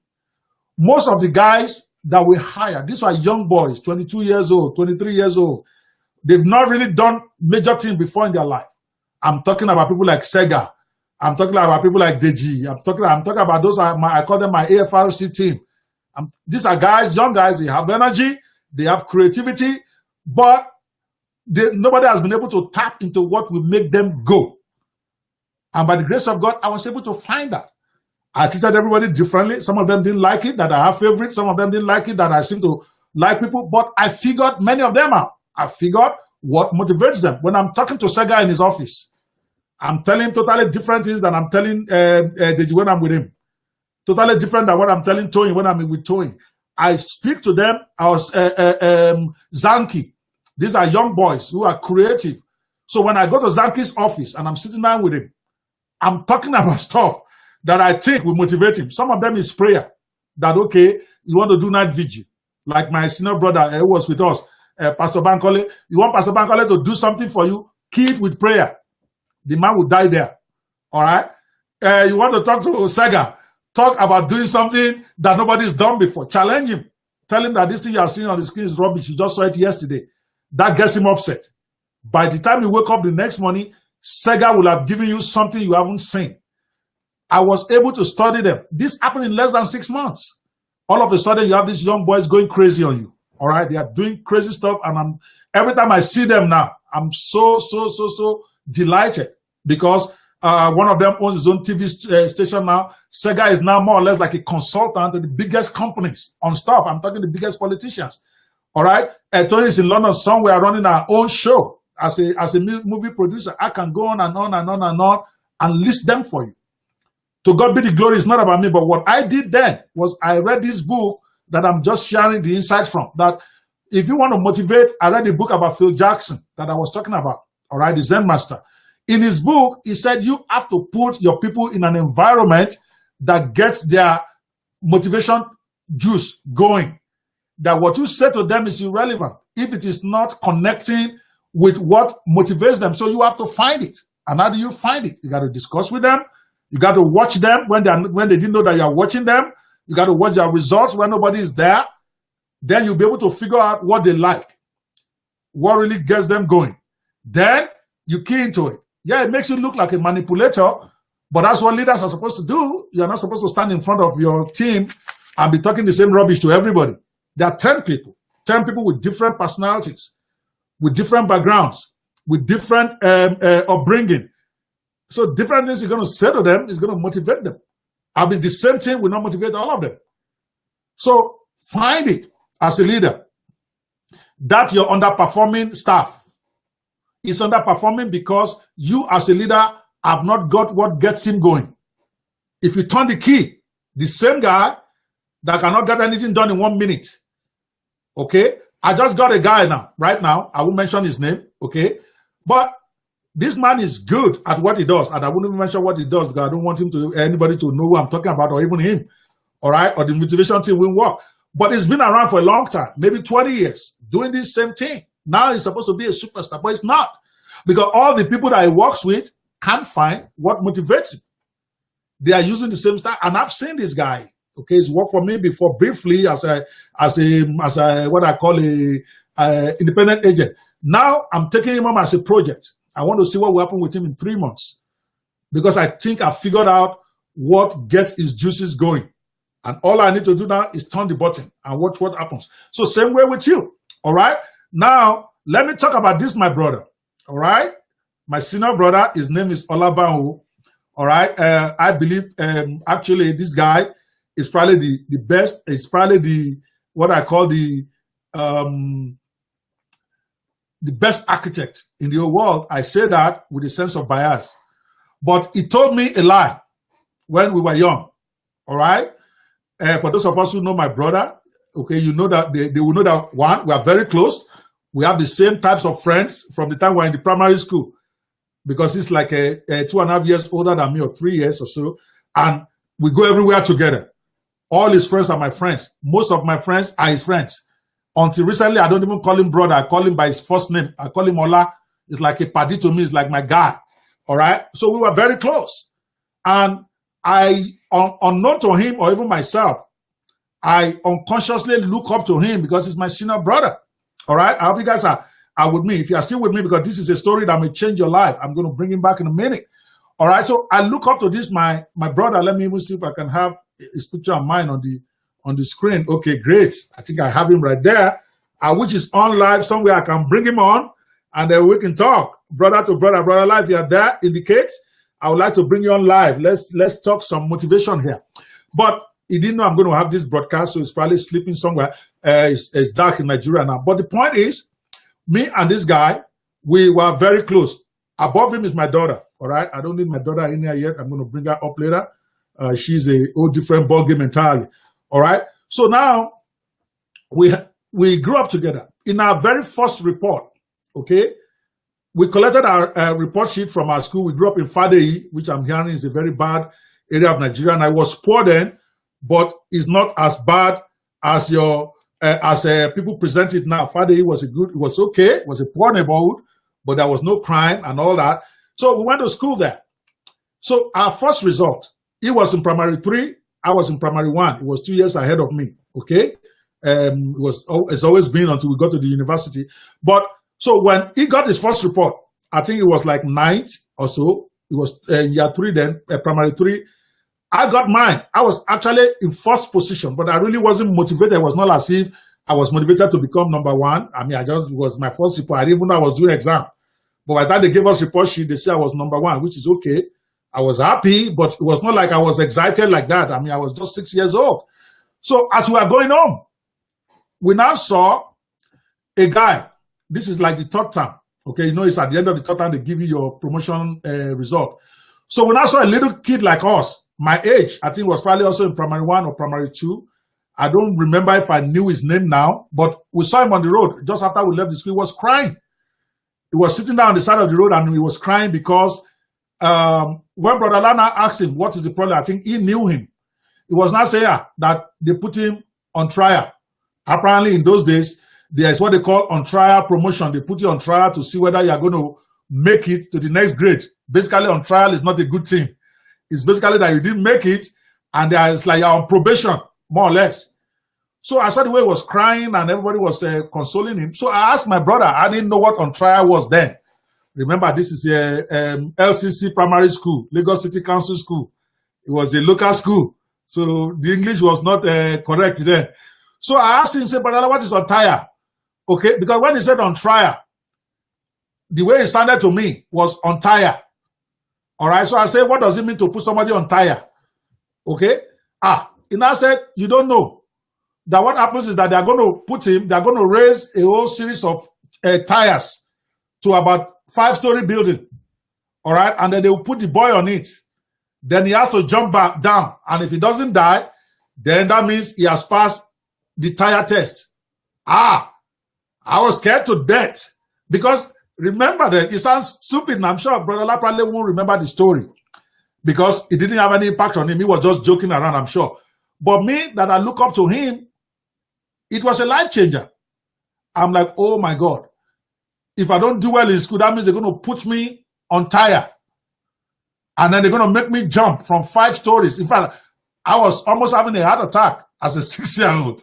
Most of the guys that we hired, these are young boys, 22 years old, 23 years old. They've not really done major things before in their life. I'm talking about people like Sega. I'm talking about people like Deji. I'm talking about those, I call them my AFRC team. These are guys, young guys, they have energy, they have creativity, but nobody has been able to tap into what will make them go. And by the grace of God, I was able to find that. I treated everybody differently. Some of them didn't like it that I have favorites. Some of them didn't like it that I seem to like people. But I figured many of them out. I figured what motivates them. When I'm talking to Sega in his office, I'm telling totally different things than I'm telling Deji when I'm with him. Totally different than what I'm telling Tony when I'm with Tony. I speak to them as Zanki. These are young boys who are creative. So when I go to Zanki's office and I'm sitting down with him, I'm talking about stuff that I think will motivate him. Some of them is prayer. That, okay, you want to do night vigil. Like my senior brother who was with us, Pastor Bankole. You want Pastor Bankole to do something for you? Key it with prayer. The man will die there. All right? You want to talk to Sega? Talk about doing something that nobody's done before. Challenge him. Tell him that this thing you are seeing on the screen is rubbish. You just saw it yesterday. That gets him upset. By the time you wake up the next morning, Sega will have given you something you haven't seen. I was able to study them. This happened in less than 6 months. All of a sudden, you have these young boys going crazy on you. All right? They are doing crazy stuff. And every time I see them now, I'm so delighted because one of them owns his own TV station now. Sega is now more or less like a consultant to the biggest companies on stuff. I'm talking the biggest politicians. All right? Tony is in London somewhere running our own show as a movie producer. I can go on and on and on and on and list them for you. To God be the glory. It's not about me, but what I did then was I read this book that I'm just sharing the insights from. That if you want to motivate, I read a book about Phil Jackson that I was talking about. All right, the Zen Master. In his book, he said you have to put your people in an environment that gets their motivation juice going. That what you say to them is irrelevant if it is not connecting with what motivates them. So you have to find it. And how do you find it? You got to discuss with them. You got to watch them when they didn't know that you are watching them. You got to watch their results when nobody is there. Then you'll be able to figure out what they like, what really gets them going. Then you key into it. Yeah, it makes you look like a manipulator, but that's what leaders are supposed to do. You're not supposed to stand in front of your team and be talking the same rubbish to everybody. There are 10 people with different personalities, with different backgrounds, with different upbringing. So different things you're going to say to them is going to motivate them. I mean, the same thing will not motivate all of them. So find it as a leader that your underperforming staff is underperforming because you as a leader have not got what gets him going. If you turn the key, the same guy that cannot get anything done in 1 minute, okay? I just got a guy now, right now. I won't mention his name, okay? But this man is good at what he does, and I wouldn't even mention what he does because I don't want anybody to know who I'm talking about, or even him, all right? Or the motivation team will work. But he's been around for a long time, maybe 20 years, doing this same thing. Now he's supposed to be a superstar, but it's not. Because all the people that he works with can't find what motivates him. They are using the same style, and I've seen this guy. Okay, he's worked for me before briefly as a what I call a independent agent. Now I'm taking him on as a project. I want to see what will happen with him in 3 months because I think I figured out what gets his juices going. And all I need to do now is turn the button and watch what happens. So same way with you. All right. Now let me talk about this, my brother. All right. My senior brother, his name is Olabanhu. All right. I believe actually this guy is probably the best. It's probably what I call the best architect in the whole world. I say that with a sense of bias. But he told me a lie when we were young. All right. For those of us who know my brother, okay, you know that they will know that one, we are very close. We have the same types of friends from the time we were in the primary school because he's like 2.5 years older than me or 3 years or so. And we go everywhere together. All his friends are my friends. Most of my friends are his friends. Until recently, I don't even call him brother. I call him by his first name. I call him Ola. It's like a paddy to me. It's like my guy. All right? So we were very close. And unknown to him or even myself, I unconsciously look up to him because he's my senior brother. All right? I hope you guys are with me. If you are still with me, because this is a story that may change your life. I'm going to bring him back in a minute. All right? So I look up to this, my brother. Let me even see if I can have his picture of mine on the screen. Okay, great. I think I have him right there, which is on live somewhere. I can bring him on, and then we can talk. Brother to brother live, you are there, indicates. I would like to bring you on live. Let's talk some motivation here. But he didn't know I'm going to have this broadcast, so he's probably sleeping somewhere. It's dark in Nigeria now. But the point is, me and this guy, we were very close. Above him is my daughter, all right? I don't need my daughter in here yet. I'm going to bring her up later. She's a whole different ballgame entirely, all right? So now, we grew up together. In our very first report, okay, we collected our report sheet from our school. We grew up in Fadei, which I'm hearing is a very bad area of Nigeria, and I was poor then, but it's not as bad as people present it now. Fadei it was okay. It was a poor neighborhood, but there was no crime and all that. So we went to school there. So our first result, he was in primary 3, I was in primary 1. He was 2 years ahead of me, okay? It's always been until we got to the university. But so when he got his first report, I think it was like 9th or so. It was year 3 then, primary 3. I got mine. I was actually in first position, but I really wasn't motivated. It was not as if I was motivated to become number 1. I mean, it was my first report. I didn't even know I was doing exam. But by the time they gave us report sheet, they said I was number 1, which is okay. I was happy, but it was not like I was excited like that. I mean, I was just 6 years old. So as we were going home, we now saw a guy. This is like the third term. Okay, you know, it's at the end of the third term they give you your promotion result. So we now saw a little kid like us, my age, I think was probably also in primary 1 or primary 2. I don't remember if I knew his name now, but we saw him on the road. Just after we left the school, he was crying. He was sitting down on the side of the road and he was crying because when Brother Lana asked him, what is the problem? I think he knew him. It was not saying that they put him on trial. Apparently in those days, there's what they call on trial promotion. They put you on trial to see whether you are going to make it to the next grade. Basically, on trial is not a good thing. It's basically that you didn't make it and it's like you're on probation, more or less. So I saw the way he was crying and everybody was consoling him. So I asked my brother, I didn't know what on trial was then. Remember, this is a LCC primary school, Lagos City Council School. It was a local school. So the English was not correct then. So I asked him, say, brother, what is on trial? Okay, because when he said on trial, the way it sounded to me was on tire. All right, so I said, what does it mean to put somebody on tire? Okay, he now said, you don't know. That what happens is that they're going to raise a whole series of tires to about 5-story building. All right, and then they will put the boy on it. Then he has to jump back down. And if he doesn't die, then that means he has passed the tire test. I was scared to death because remember that it sounds stupid, and I'm sure Brother La probably won't remember the story because it didn't have any impact on him. He was just joking around, I'm sure. But me, that I look up to him, it was a life changer. I'm like, oh my God. If I don't do well in school, that means they're going to put me on tire. And then they're going to make me jump from 5 stories. In fact, I was almost having a heart attack as a 6-year-old.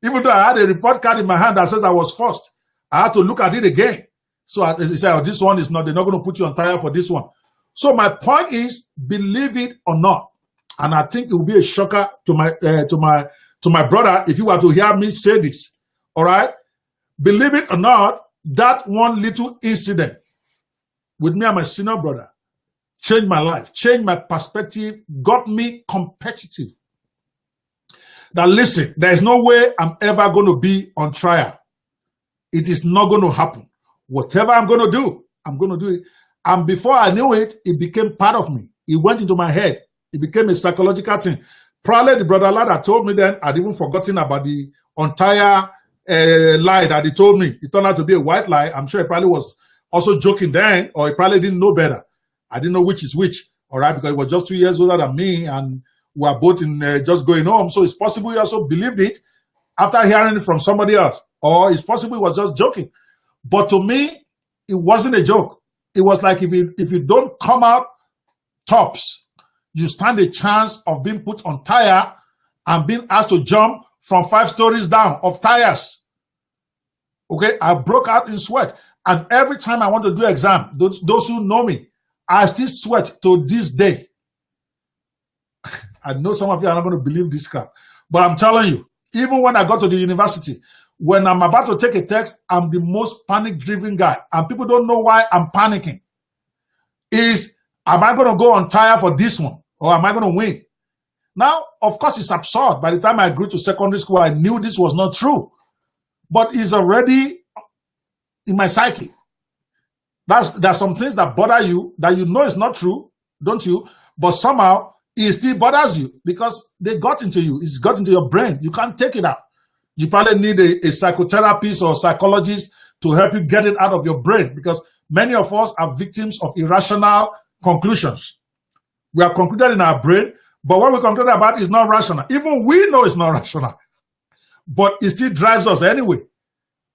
Even though I had a report card in my hand that says I was first, I had to look at it again. So I said, oh, this one is not, they're not going to put you on tire for this one. So my point is, believe it or not, and I think it will be a shocker to my brother if you were to hear me say this, all right? Believe it or not, that one little incident with me and my senior brother changed my life, changed my perspective, got me competitive. Now listen, there is no way I'm ever going to be on trial. It is not going to happen. Whatever I'm going to do, I'm going to do it. And before I knew it, it became part of me. It went into my head. It became a psychological thing. Probably the brother lad that told me then, I'd even forgotten about the entire lie that he told me. It turned out to be a white lie. I'm sure he probably was also joking then, or he probably didn't know better. I didn't know which is which, all right, because he was just 2 years older than me, and we were both in just going home. So it's possible he also believed it after hearing it from somebody else, or it's possible he was just joking. But to me, it wasn't a joke. It was like if you don't come out tops, you stand a chance of being put on tire and being asked to jump from 5 stories down of tires. Okay, I broke out in sweat. And every time I want to do exam, those who know me, I still sweat to this day. I know some of you are not going to believe this crap, but I'm telling you, even when I got to the university, when I'm about to take a test, I'm the most panic-driven guy, and people don't know why I'm panicking. Am I going to go on tire for this one? Or am I going to win? Now, of course, it's absurd. By the time I grew to secondary school, I knew this was not true. But it's already in my psyche. There's some things that bother you that you know is not true, don't you? But somehow it still bothers you because they got into you. It's got into your brain. You can't take it out. You probably need a psychotherapist or psychologist to help you get it out of your brain because many of us are victims of irrational conclusions. We are concluded in our brain, but what we concluded about is not rational. Even we know it's not rational, but it still drives us anyway.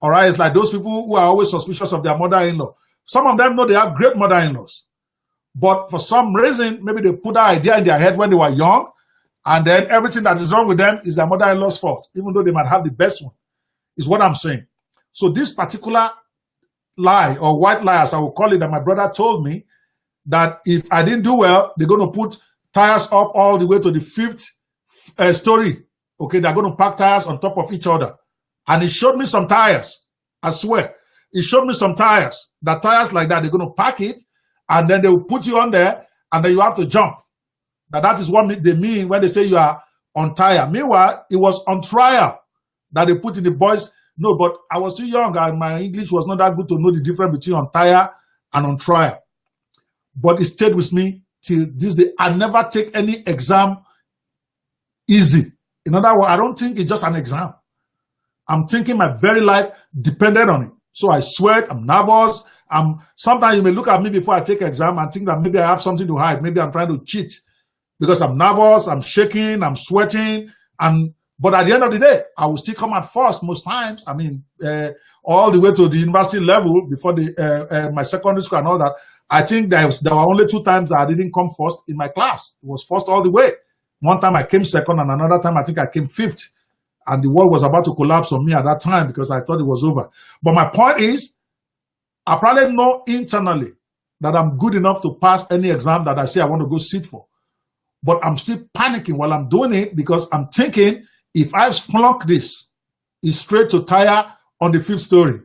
All right, it's like those people who are always suspicious of their mother-in-law. Some of them know they have great mother-in-laws, but for some reason, maybe they put that idea in their head when they were young, and then everything that is wrong with them is their mother-in-law's fault, even though they might have the best one, is what I'm saying. So this particular lie, or white lie, as I will call it, that my brother told me, that if I didn't do well, they're going to put tires up all the way to the 5th story. Okay, they're going to pack tires on top of each other. And he showed me some tires, I swear. He showed me some tires. The tires like that, they're going to pack it, and then they will put you on there, and then you have to jump. That is what they mean when they say you are on tire. Meanwhile, it was on trial that they put in the boys. No, but I was too young, and my English was not that good to know the difference between on tire and on trial. But it stayed with me till this day. I never take any exam easy. In other words, I don't think it's just an exam. I'm thinking my very life depended on it. So I sweat, I'm nervous. Sometimes you may look at me before I take an exam and think that maybe I have something to hide. Maybe I'm trying to cheat because I'm nervous, I'm shaking, I'm sweating. But at the end of the day, I will still come at first most times. I mean, all the way to the university level before my secondary school and all that. I think there were only 2 times that I didn't come first in my class. It was first all the way. One time I came second, and another time I think I came 5th. And the world was about to collapse on me at that time because I thought it was over. But my point is, I probably know internally that I'm good enough to pass any exam that I say I want to go sit for. But I'm still panicking while I'm doing it because I'm thinking, if I flunk this, it's straight to tire on the 5th story.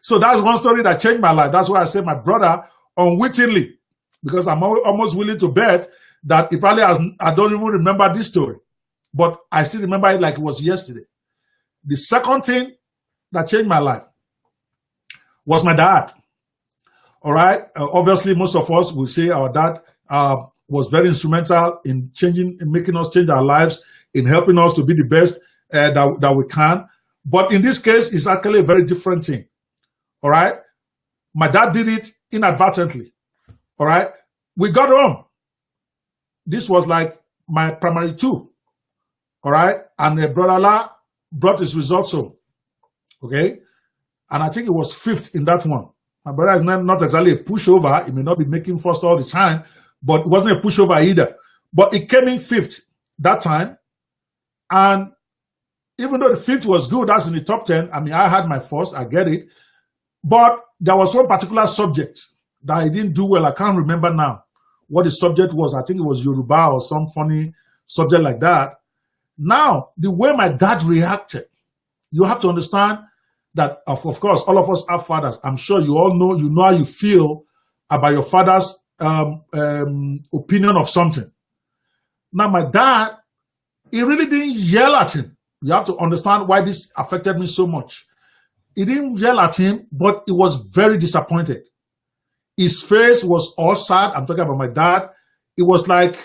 So that's one story that changed my life. That's why I say my brother, unwittingly, because I'm almost willing to bet that he probably I don't even remember this story, but I still remember it like it was yesterday. The second thing that changed my life was my dad. All right. Obviously, most of us will say our dad was very instrumental in making us change our lives, in helping us to be the best that we can. But in this case, it's actually a very different thing. All right. My dad did it inadvertently. All right. We got home. This was like my primary 2. All right. And Brother La brought his results home. Okay. And I think it was 5th in that one. My brother is not exactly a pushover. He may not be making first all the time, but it wasn't a pushover either. But it came in 5th that time. And even though the 5th was good, that's in the top 10. I mean, I had my first, I get it. But there was one particular subject that I didn't do well. I can't remember now what the subject was. I think it was Yoruba or some funny subject like that. Now, the way my dad reacted, you have to understand that, of course, all of us have fathers. I'm sure you all know, you know how you feel about your father's opinion of something. Now, my dad, he really didn't yell at him. You have to understand why this affected me so much. He didn't yell at him, but he was very disappointed. His face was all sad. I'm talking about my dad. It was like,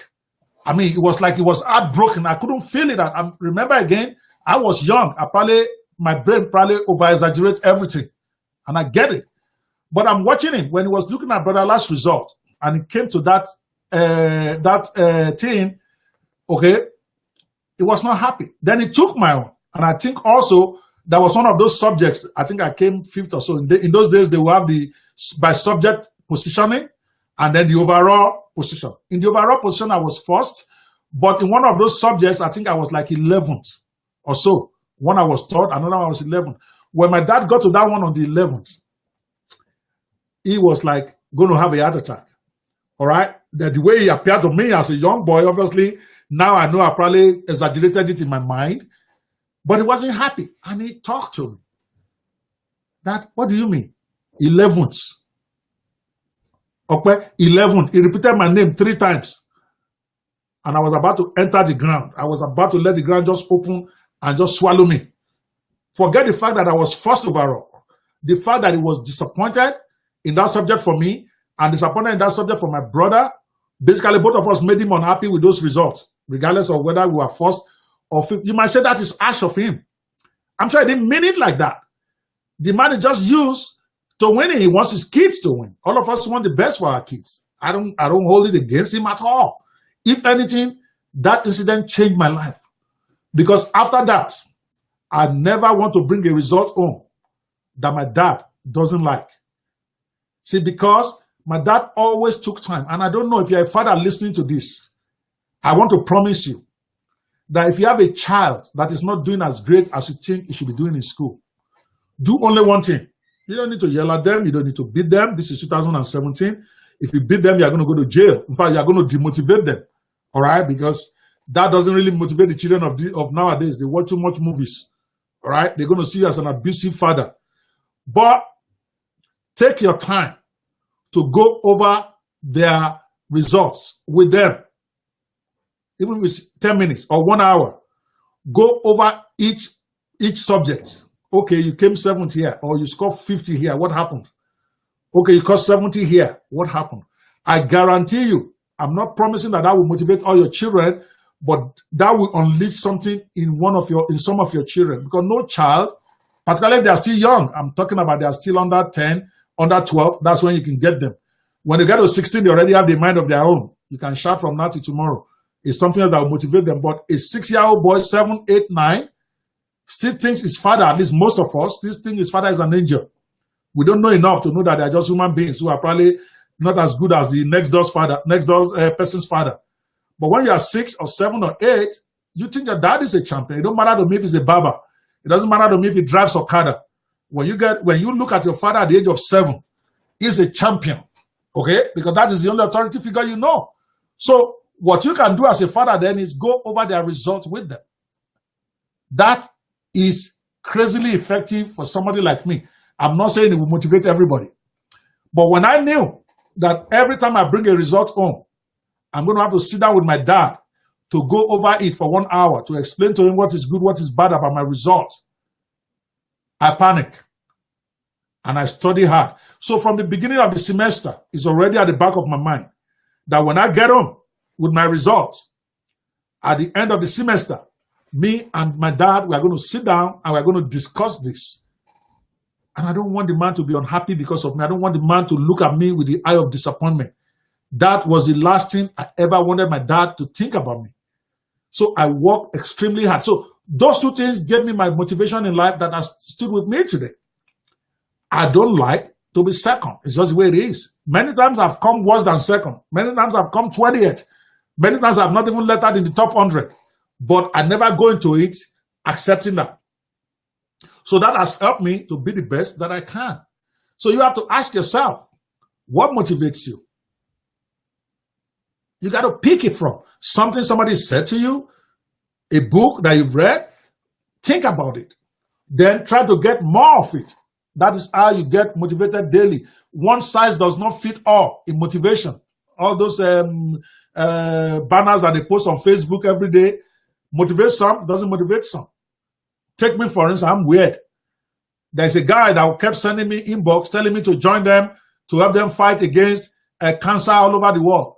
it was heartbroken. I couldn't feel it. I remember again, I was young. My brain probably over-exaggerated everything. And I get it. But I'm watching him when he was looking at Brother Last result. And it came to that thing, okay, he was not happy. Then he took my own. And I think also that was one of those subjects. I think I came 5th or so. In those days, they will have the by subject positioning and then the overall position. In the overall position, I was 1st. But in one of those subjects, I think I was like 11th or so. One I was 3rd, another one I was 11th. When my dad got to that one on the 11th, he was like going to have a heart attack. All right? The way he appeared to me as a young boy, obviously, now I know I probably exaggerated it in my mind, but he wasn't happy. And he talked to me. Dad, what do you mean? 11th. Okay, 11. He repeated my name 3 times. And I was about to enter the ground. I was about to let the ground just open and just swallow me. Forget the fact that I was first overall. The fact that he was disappointed in that subject for me and disappointed in that subject for my brother. Basically, both of us made him unhappy with those results, regardless of whether we were first or fifth. You might say that is harsh of him. I'm sure he didn't mean it like that. The man is just used to winning. He wants his kids to win. All of us want the best for our kids. I don't hold it against him at all. If anything, that incident changed my life. Because after that, I never want to bring a result home that my dad doesn't like. See, because my dad always took time. And I don't know if you're a father listening to this. I want to promise you that if you have a child that is not doing as great as you think he should be doing in school, do only one thing. You don't need to yell at them. You don't need to beat them. This is 2017. If you beat them, you're going to go to jail. In fact, you're going to demotivate them. All right? Because that doesn't really motivate the children of nowadays. They watch too much movies. All right? They're going to see you as an abusive father. But take your time to go over their results with them. Even with 10 minutes or 1 hour. Go over each subject. Okay, you came 7th here, or you scored 50 here. What happened? Okay, you got 70 here. What happened? I guarantee you, I'm not promising that will motivate all your children, but that will unleash something in some of your children. Because no child, particularly if they are still young, I'm talking about they are still under 10, under 12, that's when you can get them. When they get to 16, they already have the mind of their own. You can shout from now to tomorrow. It's something that will motivate them. But a 6-year-old boy, 7, 8, 9, still thinks his father, at least most of us, still think his father is an angel. We don't know enough to know that they are just human beings who are probably not as good as the next door person's father. But when you are 6 or 7 or 8, you think your dad is a champion. It don't matter to me if he's a barber. It doesn't matter to me if he drives Okada. When you look at your father at the age of 7, he's a champion. Okay? Because that is the only authority figure you know. So what you can do as a father then is go over their results with them. That is crazily effective for somebody like me. I'm not saying it will motivate everybody. But when I knew that every time I bring a result home, I'm going to have to sit down with my dad to go over it for 1 hour to explain to him what is good, what is bad about my results, I panic and I study hard. So from the beginning of the semester, it's already at the back of my mind that when I get home with my results, at the end of the semester, me and my dad, we are going to sit down and we're going to discuss this. And I don't want the man to be unhappy because of me. I don't want the man to look at me with the eye of disappointment. That was the last thing I ever wanted my dad to think about me. So I worked extremely hard. So those 2 things gave me my motivation in life that has stood with me today. I don't like to be second. It's just the way it is. Many times I've come worse than second. Many times I've come 20th. Many times I've not even lettered in the top 100. But I never go into it accepting that. So that has helped me to be the best that I can. So you have to ask yourself, what motivates you? You got to pick it from something somebody said to you, a book that you've read. Think about it. Then try to get more of it. That is how you get motivated daily. One size does not fit all in motivation. All those banners that they post on Facebook every day motivate some, doesn't motivate some. Take me, for instance, I'm weird. There's a guy that kept sending me inbox, telling me to join them, to help them fight against cancer all over the world.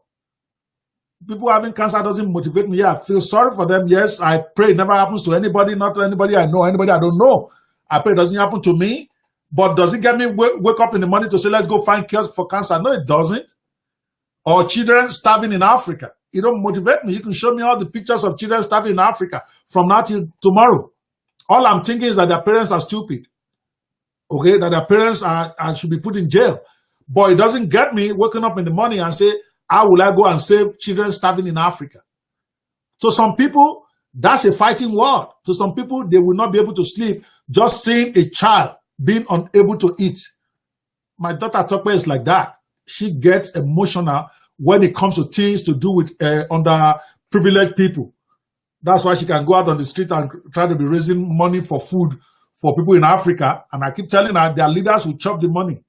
People having cancer doesn't motivate me. Yeah, I feel sorry for them. Yes, I pray it never happens to anybody, not to anybody I know, anybody I don't know. I pray it doesn't happen to me. But does it get me wake up in the morning to say, let's go find cures for cancer? No, it doesn't. Or children starving in Africa. It don't motivate me. You can show me all the pictures of children starving in Africa from now till tomorrow. All I'm thinking is that their parents are stupid. Okay, that their parents should be put in jail. But it doesn't get me waking up in the morning and say, how will I go and save children starving in Africa? To some people, that's a fighting word. To some people, they will not be able to sleep just seeing a child being unable to eat. My daughter Tokwe is like that. She gets emotional when it comes to things to do with underprivileged people. That's why she can go out on the street and try to be raising money for food for people in Africa. And I keep telling her their leaders will chop the money.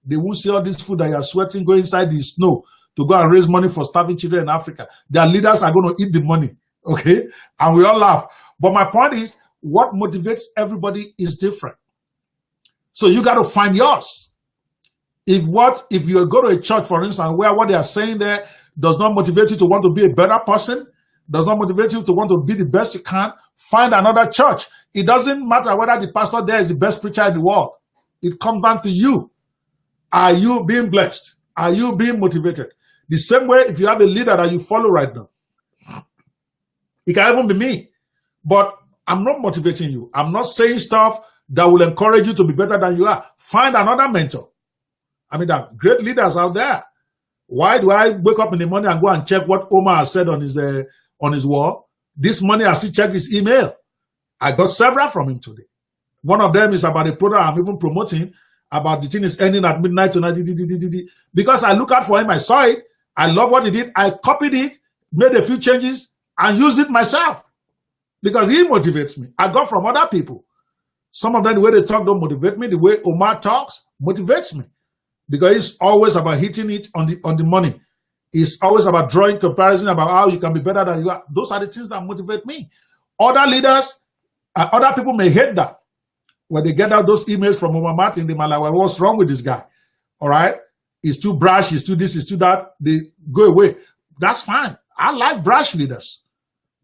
They won't see all this food that you are sweating, go inside the snow to go and raise money for starving children in Africa. Their leaders are going to eat the money, okay? And we all laugh. But my point is, what motivates everybody is different. So you got to find yours. If you go to a church, for instance, where what they are saying there does not motivate you to want to be a better person, does not motivate you to want to be the best you can, find another church. It doesn't matter whether the pastor there is the best preacher in the world. It comes down to you. Are you being blessed? Are you being motivated? The same way, if you have a leader that you follow right now, it can even be me, but I'm not motivating you. I'm not saying stuff that will encourage you to be better than you are. Find another mentor. I mean, there are great leaders out there. Why do I wake up in the morning and go and check what Omar has said on his wall? This morning I still check his email. I got several from him today. One of them is about a product I'm even promoting, about the thing is ending at midnight tonight. Because I look out for him, I saw it, I love what he did, I copied it, made a few changes, and used it myself. Because he motivates me. I got from other people. Some of them, the way they talk don't motivate me. The way Omar talks motivates me. Because it's always about hitting it on the money. It's always about drawing comparison about how you can be better than you are. Those are the things that motivate me. Other leaders, other people may hate that. When they get out those emails from Omar Martin, they might like, well, what's wrong with this guy? All right? He's too brash, he's too this, he's too that. They go away. That's fine. I like brash leaders.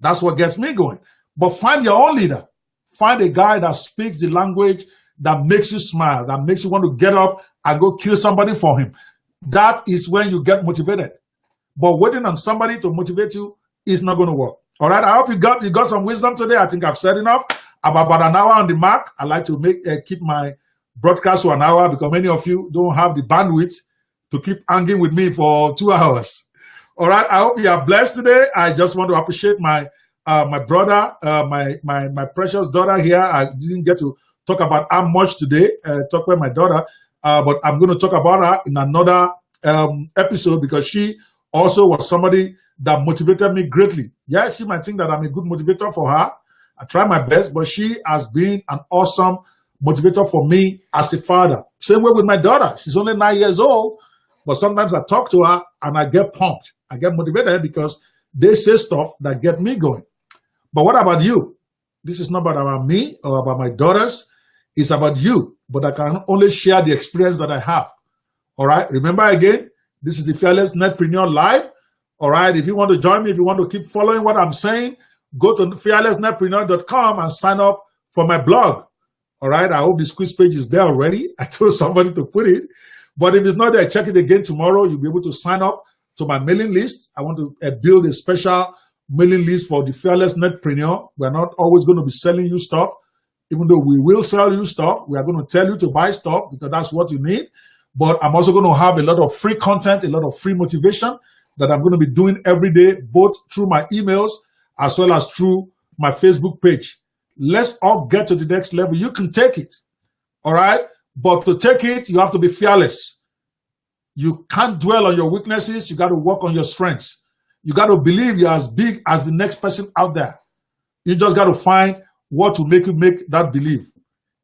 That's what gets me going. But find your own leader. Find a guy that speaks the language that makes you smile, that makes you want to get up and go kill somebody for him. That is when you get motivated. But waiting on somebody to motivate you is not going to work. All right, I hope you got some wisdom today. I think I've said enough. I'm about an hour on the mark. I like to keep my broadcast to an hour because many of you don't have the bandwidth to keep hanging with me for 2 hours. All right, I hope you are blessed today. I just want to appreciate my brother, my precious daughter here. I didn't get to talk about her much today, talk about my daughter, but I'm going to talk about her in another episode because she also was somebody that motivated me greatly. Yeah, she might think that I'm a good motivator for her. I try my best, but she has been an awesome motivator for me as a father. Same way with my daughter. She's only 9 years old, but sometimes I talk to her and I get pumped. I get motivated because they say stuff that get me going. But what about you? This is not about me or about my daughters. It's about you, but I can only share the experience that I have. All right. Remember again, this is the Fearless Netpreneur Live. All right. If you want to join me, if you want to keep following what I'm saying, go to fearlessnetpreneur.com and sign up for my blog. All right. I hope this quiz page is there already. I told somebody to put it, but if it's not there, check it again tomorrow. You'll be able to sign up to my mailing list. I want to build a special mailing list for the Fearless Netpreneur. We're not always going to be selling you stuff. Even though we will sell you stuff, we are going to tell you to buy stuff because that's what you need. But I'm also going to have a lot of free content, a lot of free motivation that I'm going to be doing every day, both through my emails as well as through my Facebook page. Let's all get to the next level. You can take it, all right? But to take it, you have to be fearless. You can't dwell on your weaknesses. You got to work on your strengths. You got to believe you're as big as the next person out there. You just got to find what will make you make that belief.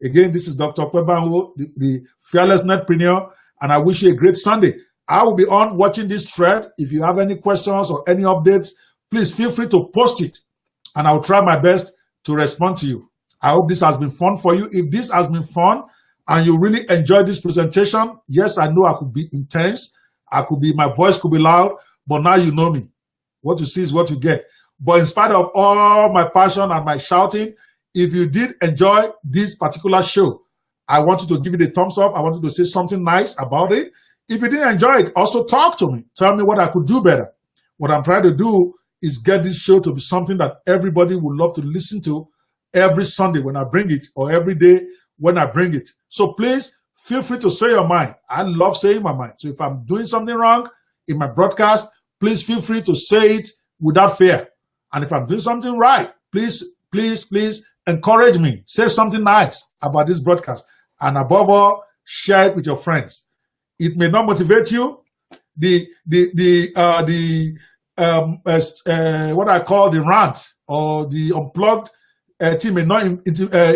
Again, this is Dr. Kwebanwo, the Fearless Netpreneur, and I wish you a great Sunday. I will be on watching this thread. If you have any questions or any updates, please feel free to post it, and I'll try my best to respond to you. I hope this has been fun for you. If this has been fun and you really enjoyed this presentation, yes, I know I could be intense. My voice could be loud, but now you know me. What you see is what you get. But in spite of all my passion and my shouting, if you did enjoy this particular show, I want you to give it a thumbs up. I want you to say something nice about it. If you didn't enjoy it, also talk to me. Tell me what I could do better. What I'm trying to do is get this show to be something that everybody would love to listen to every Sunday when I bring it, or every day when I bring it. So please feel free to say your mind. I love saying my mind. So if I'm doing something wrong in my broadcast, please feel free to say it without fear. And if I'm doing something right, please encourage me. Say something nice about this broadcast. And above all, share it with your friends. It may not motivate you. What I call the rant or the unplugged team may not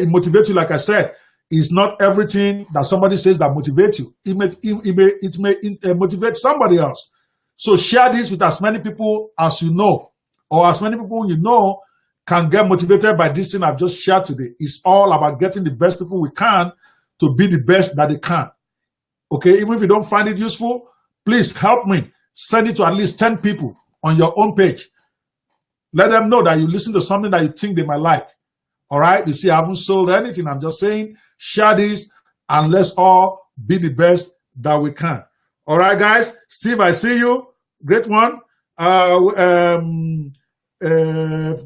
motivate you, like I said. is not everything that somebody says that motivates you. It may motivate somebody else. So share this with as many people as you know, or as many people you know can get motivated by this thing I've just shared today. It's all about getting the best people we can to be the best that they can. Okay, even if you don't find it useful, please help me. Send it to at least 10 people on your own page. Let them know that you listen to something that you think they might like. All right, you see, I haven't sold anything. I'm just saying, share this and let's all be the best that we can. All right, guys. Steve, I see you. Great one.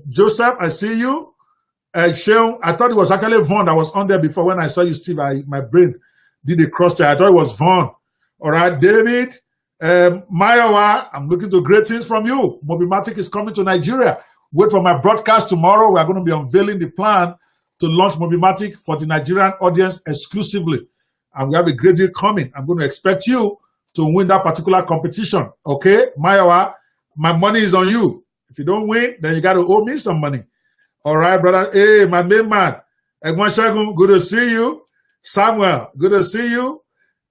Joseph, I see you. Sheon, I thought it was actually Vaughn that was on there before. When I saw you, Steve, my brain did a cross check. I thought it was Vaughn. All right, David, Mayowa, I'm looking to great things from you. Mobimatic is coming to Nigeria. Wait for my broadcast tomorrow. We are going to be unveiling the plan to launch Mobimatic for the Nigerian audience exclusively. And we have a great deal coming. I'm going to expect you to win that particular competition. Okay, Mayowa, my money is on you. If you don't win, then you got to owe me some money. All right, brother. Hey, my main man. Egmon Shagun, good to see you. Samuel, good to see you.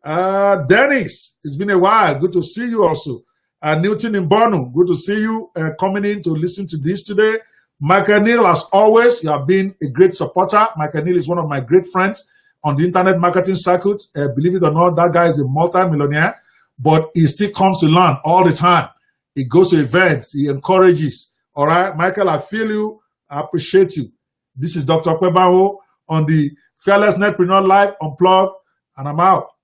Dennis, it's been a while. Good to see you also. Newton in Bono, good to see you coming in to listen to this today. Michael Neal, as always, you have been a great supporter. Michael Neal is one of my great friends on the internet marketing circuit. Believe it or not, that guy is a multi-millionaire, but he still comes to learn all the time. He goes to events, he encourages. All right, Michael, I feel you. I appreciate you. This is Dr. Kwebanwo on the Fearless Netpreneur Live Unplugged, and I'm out.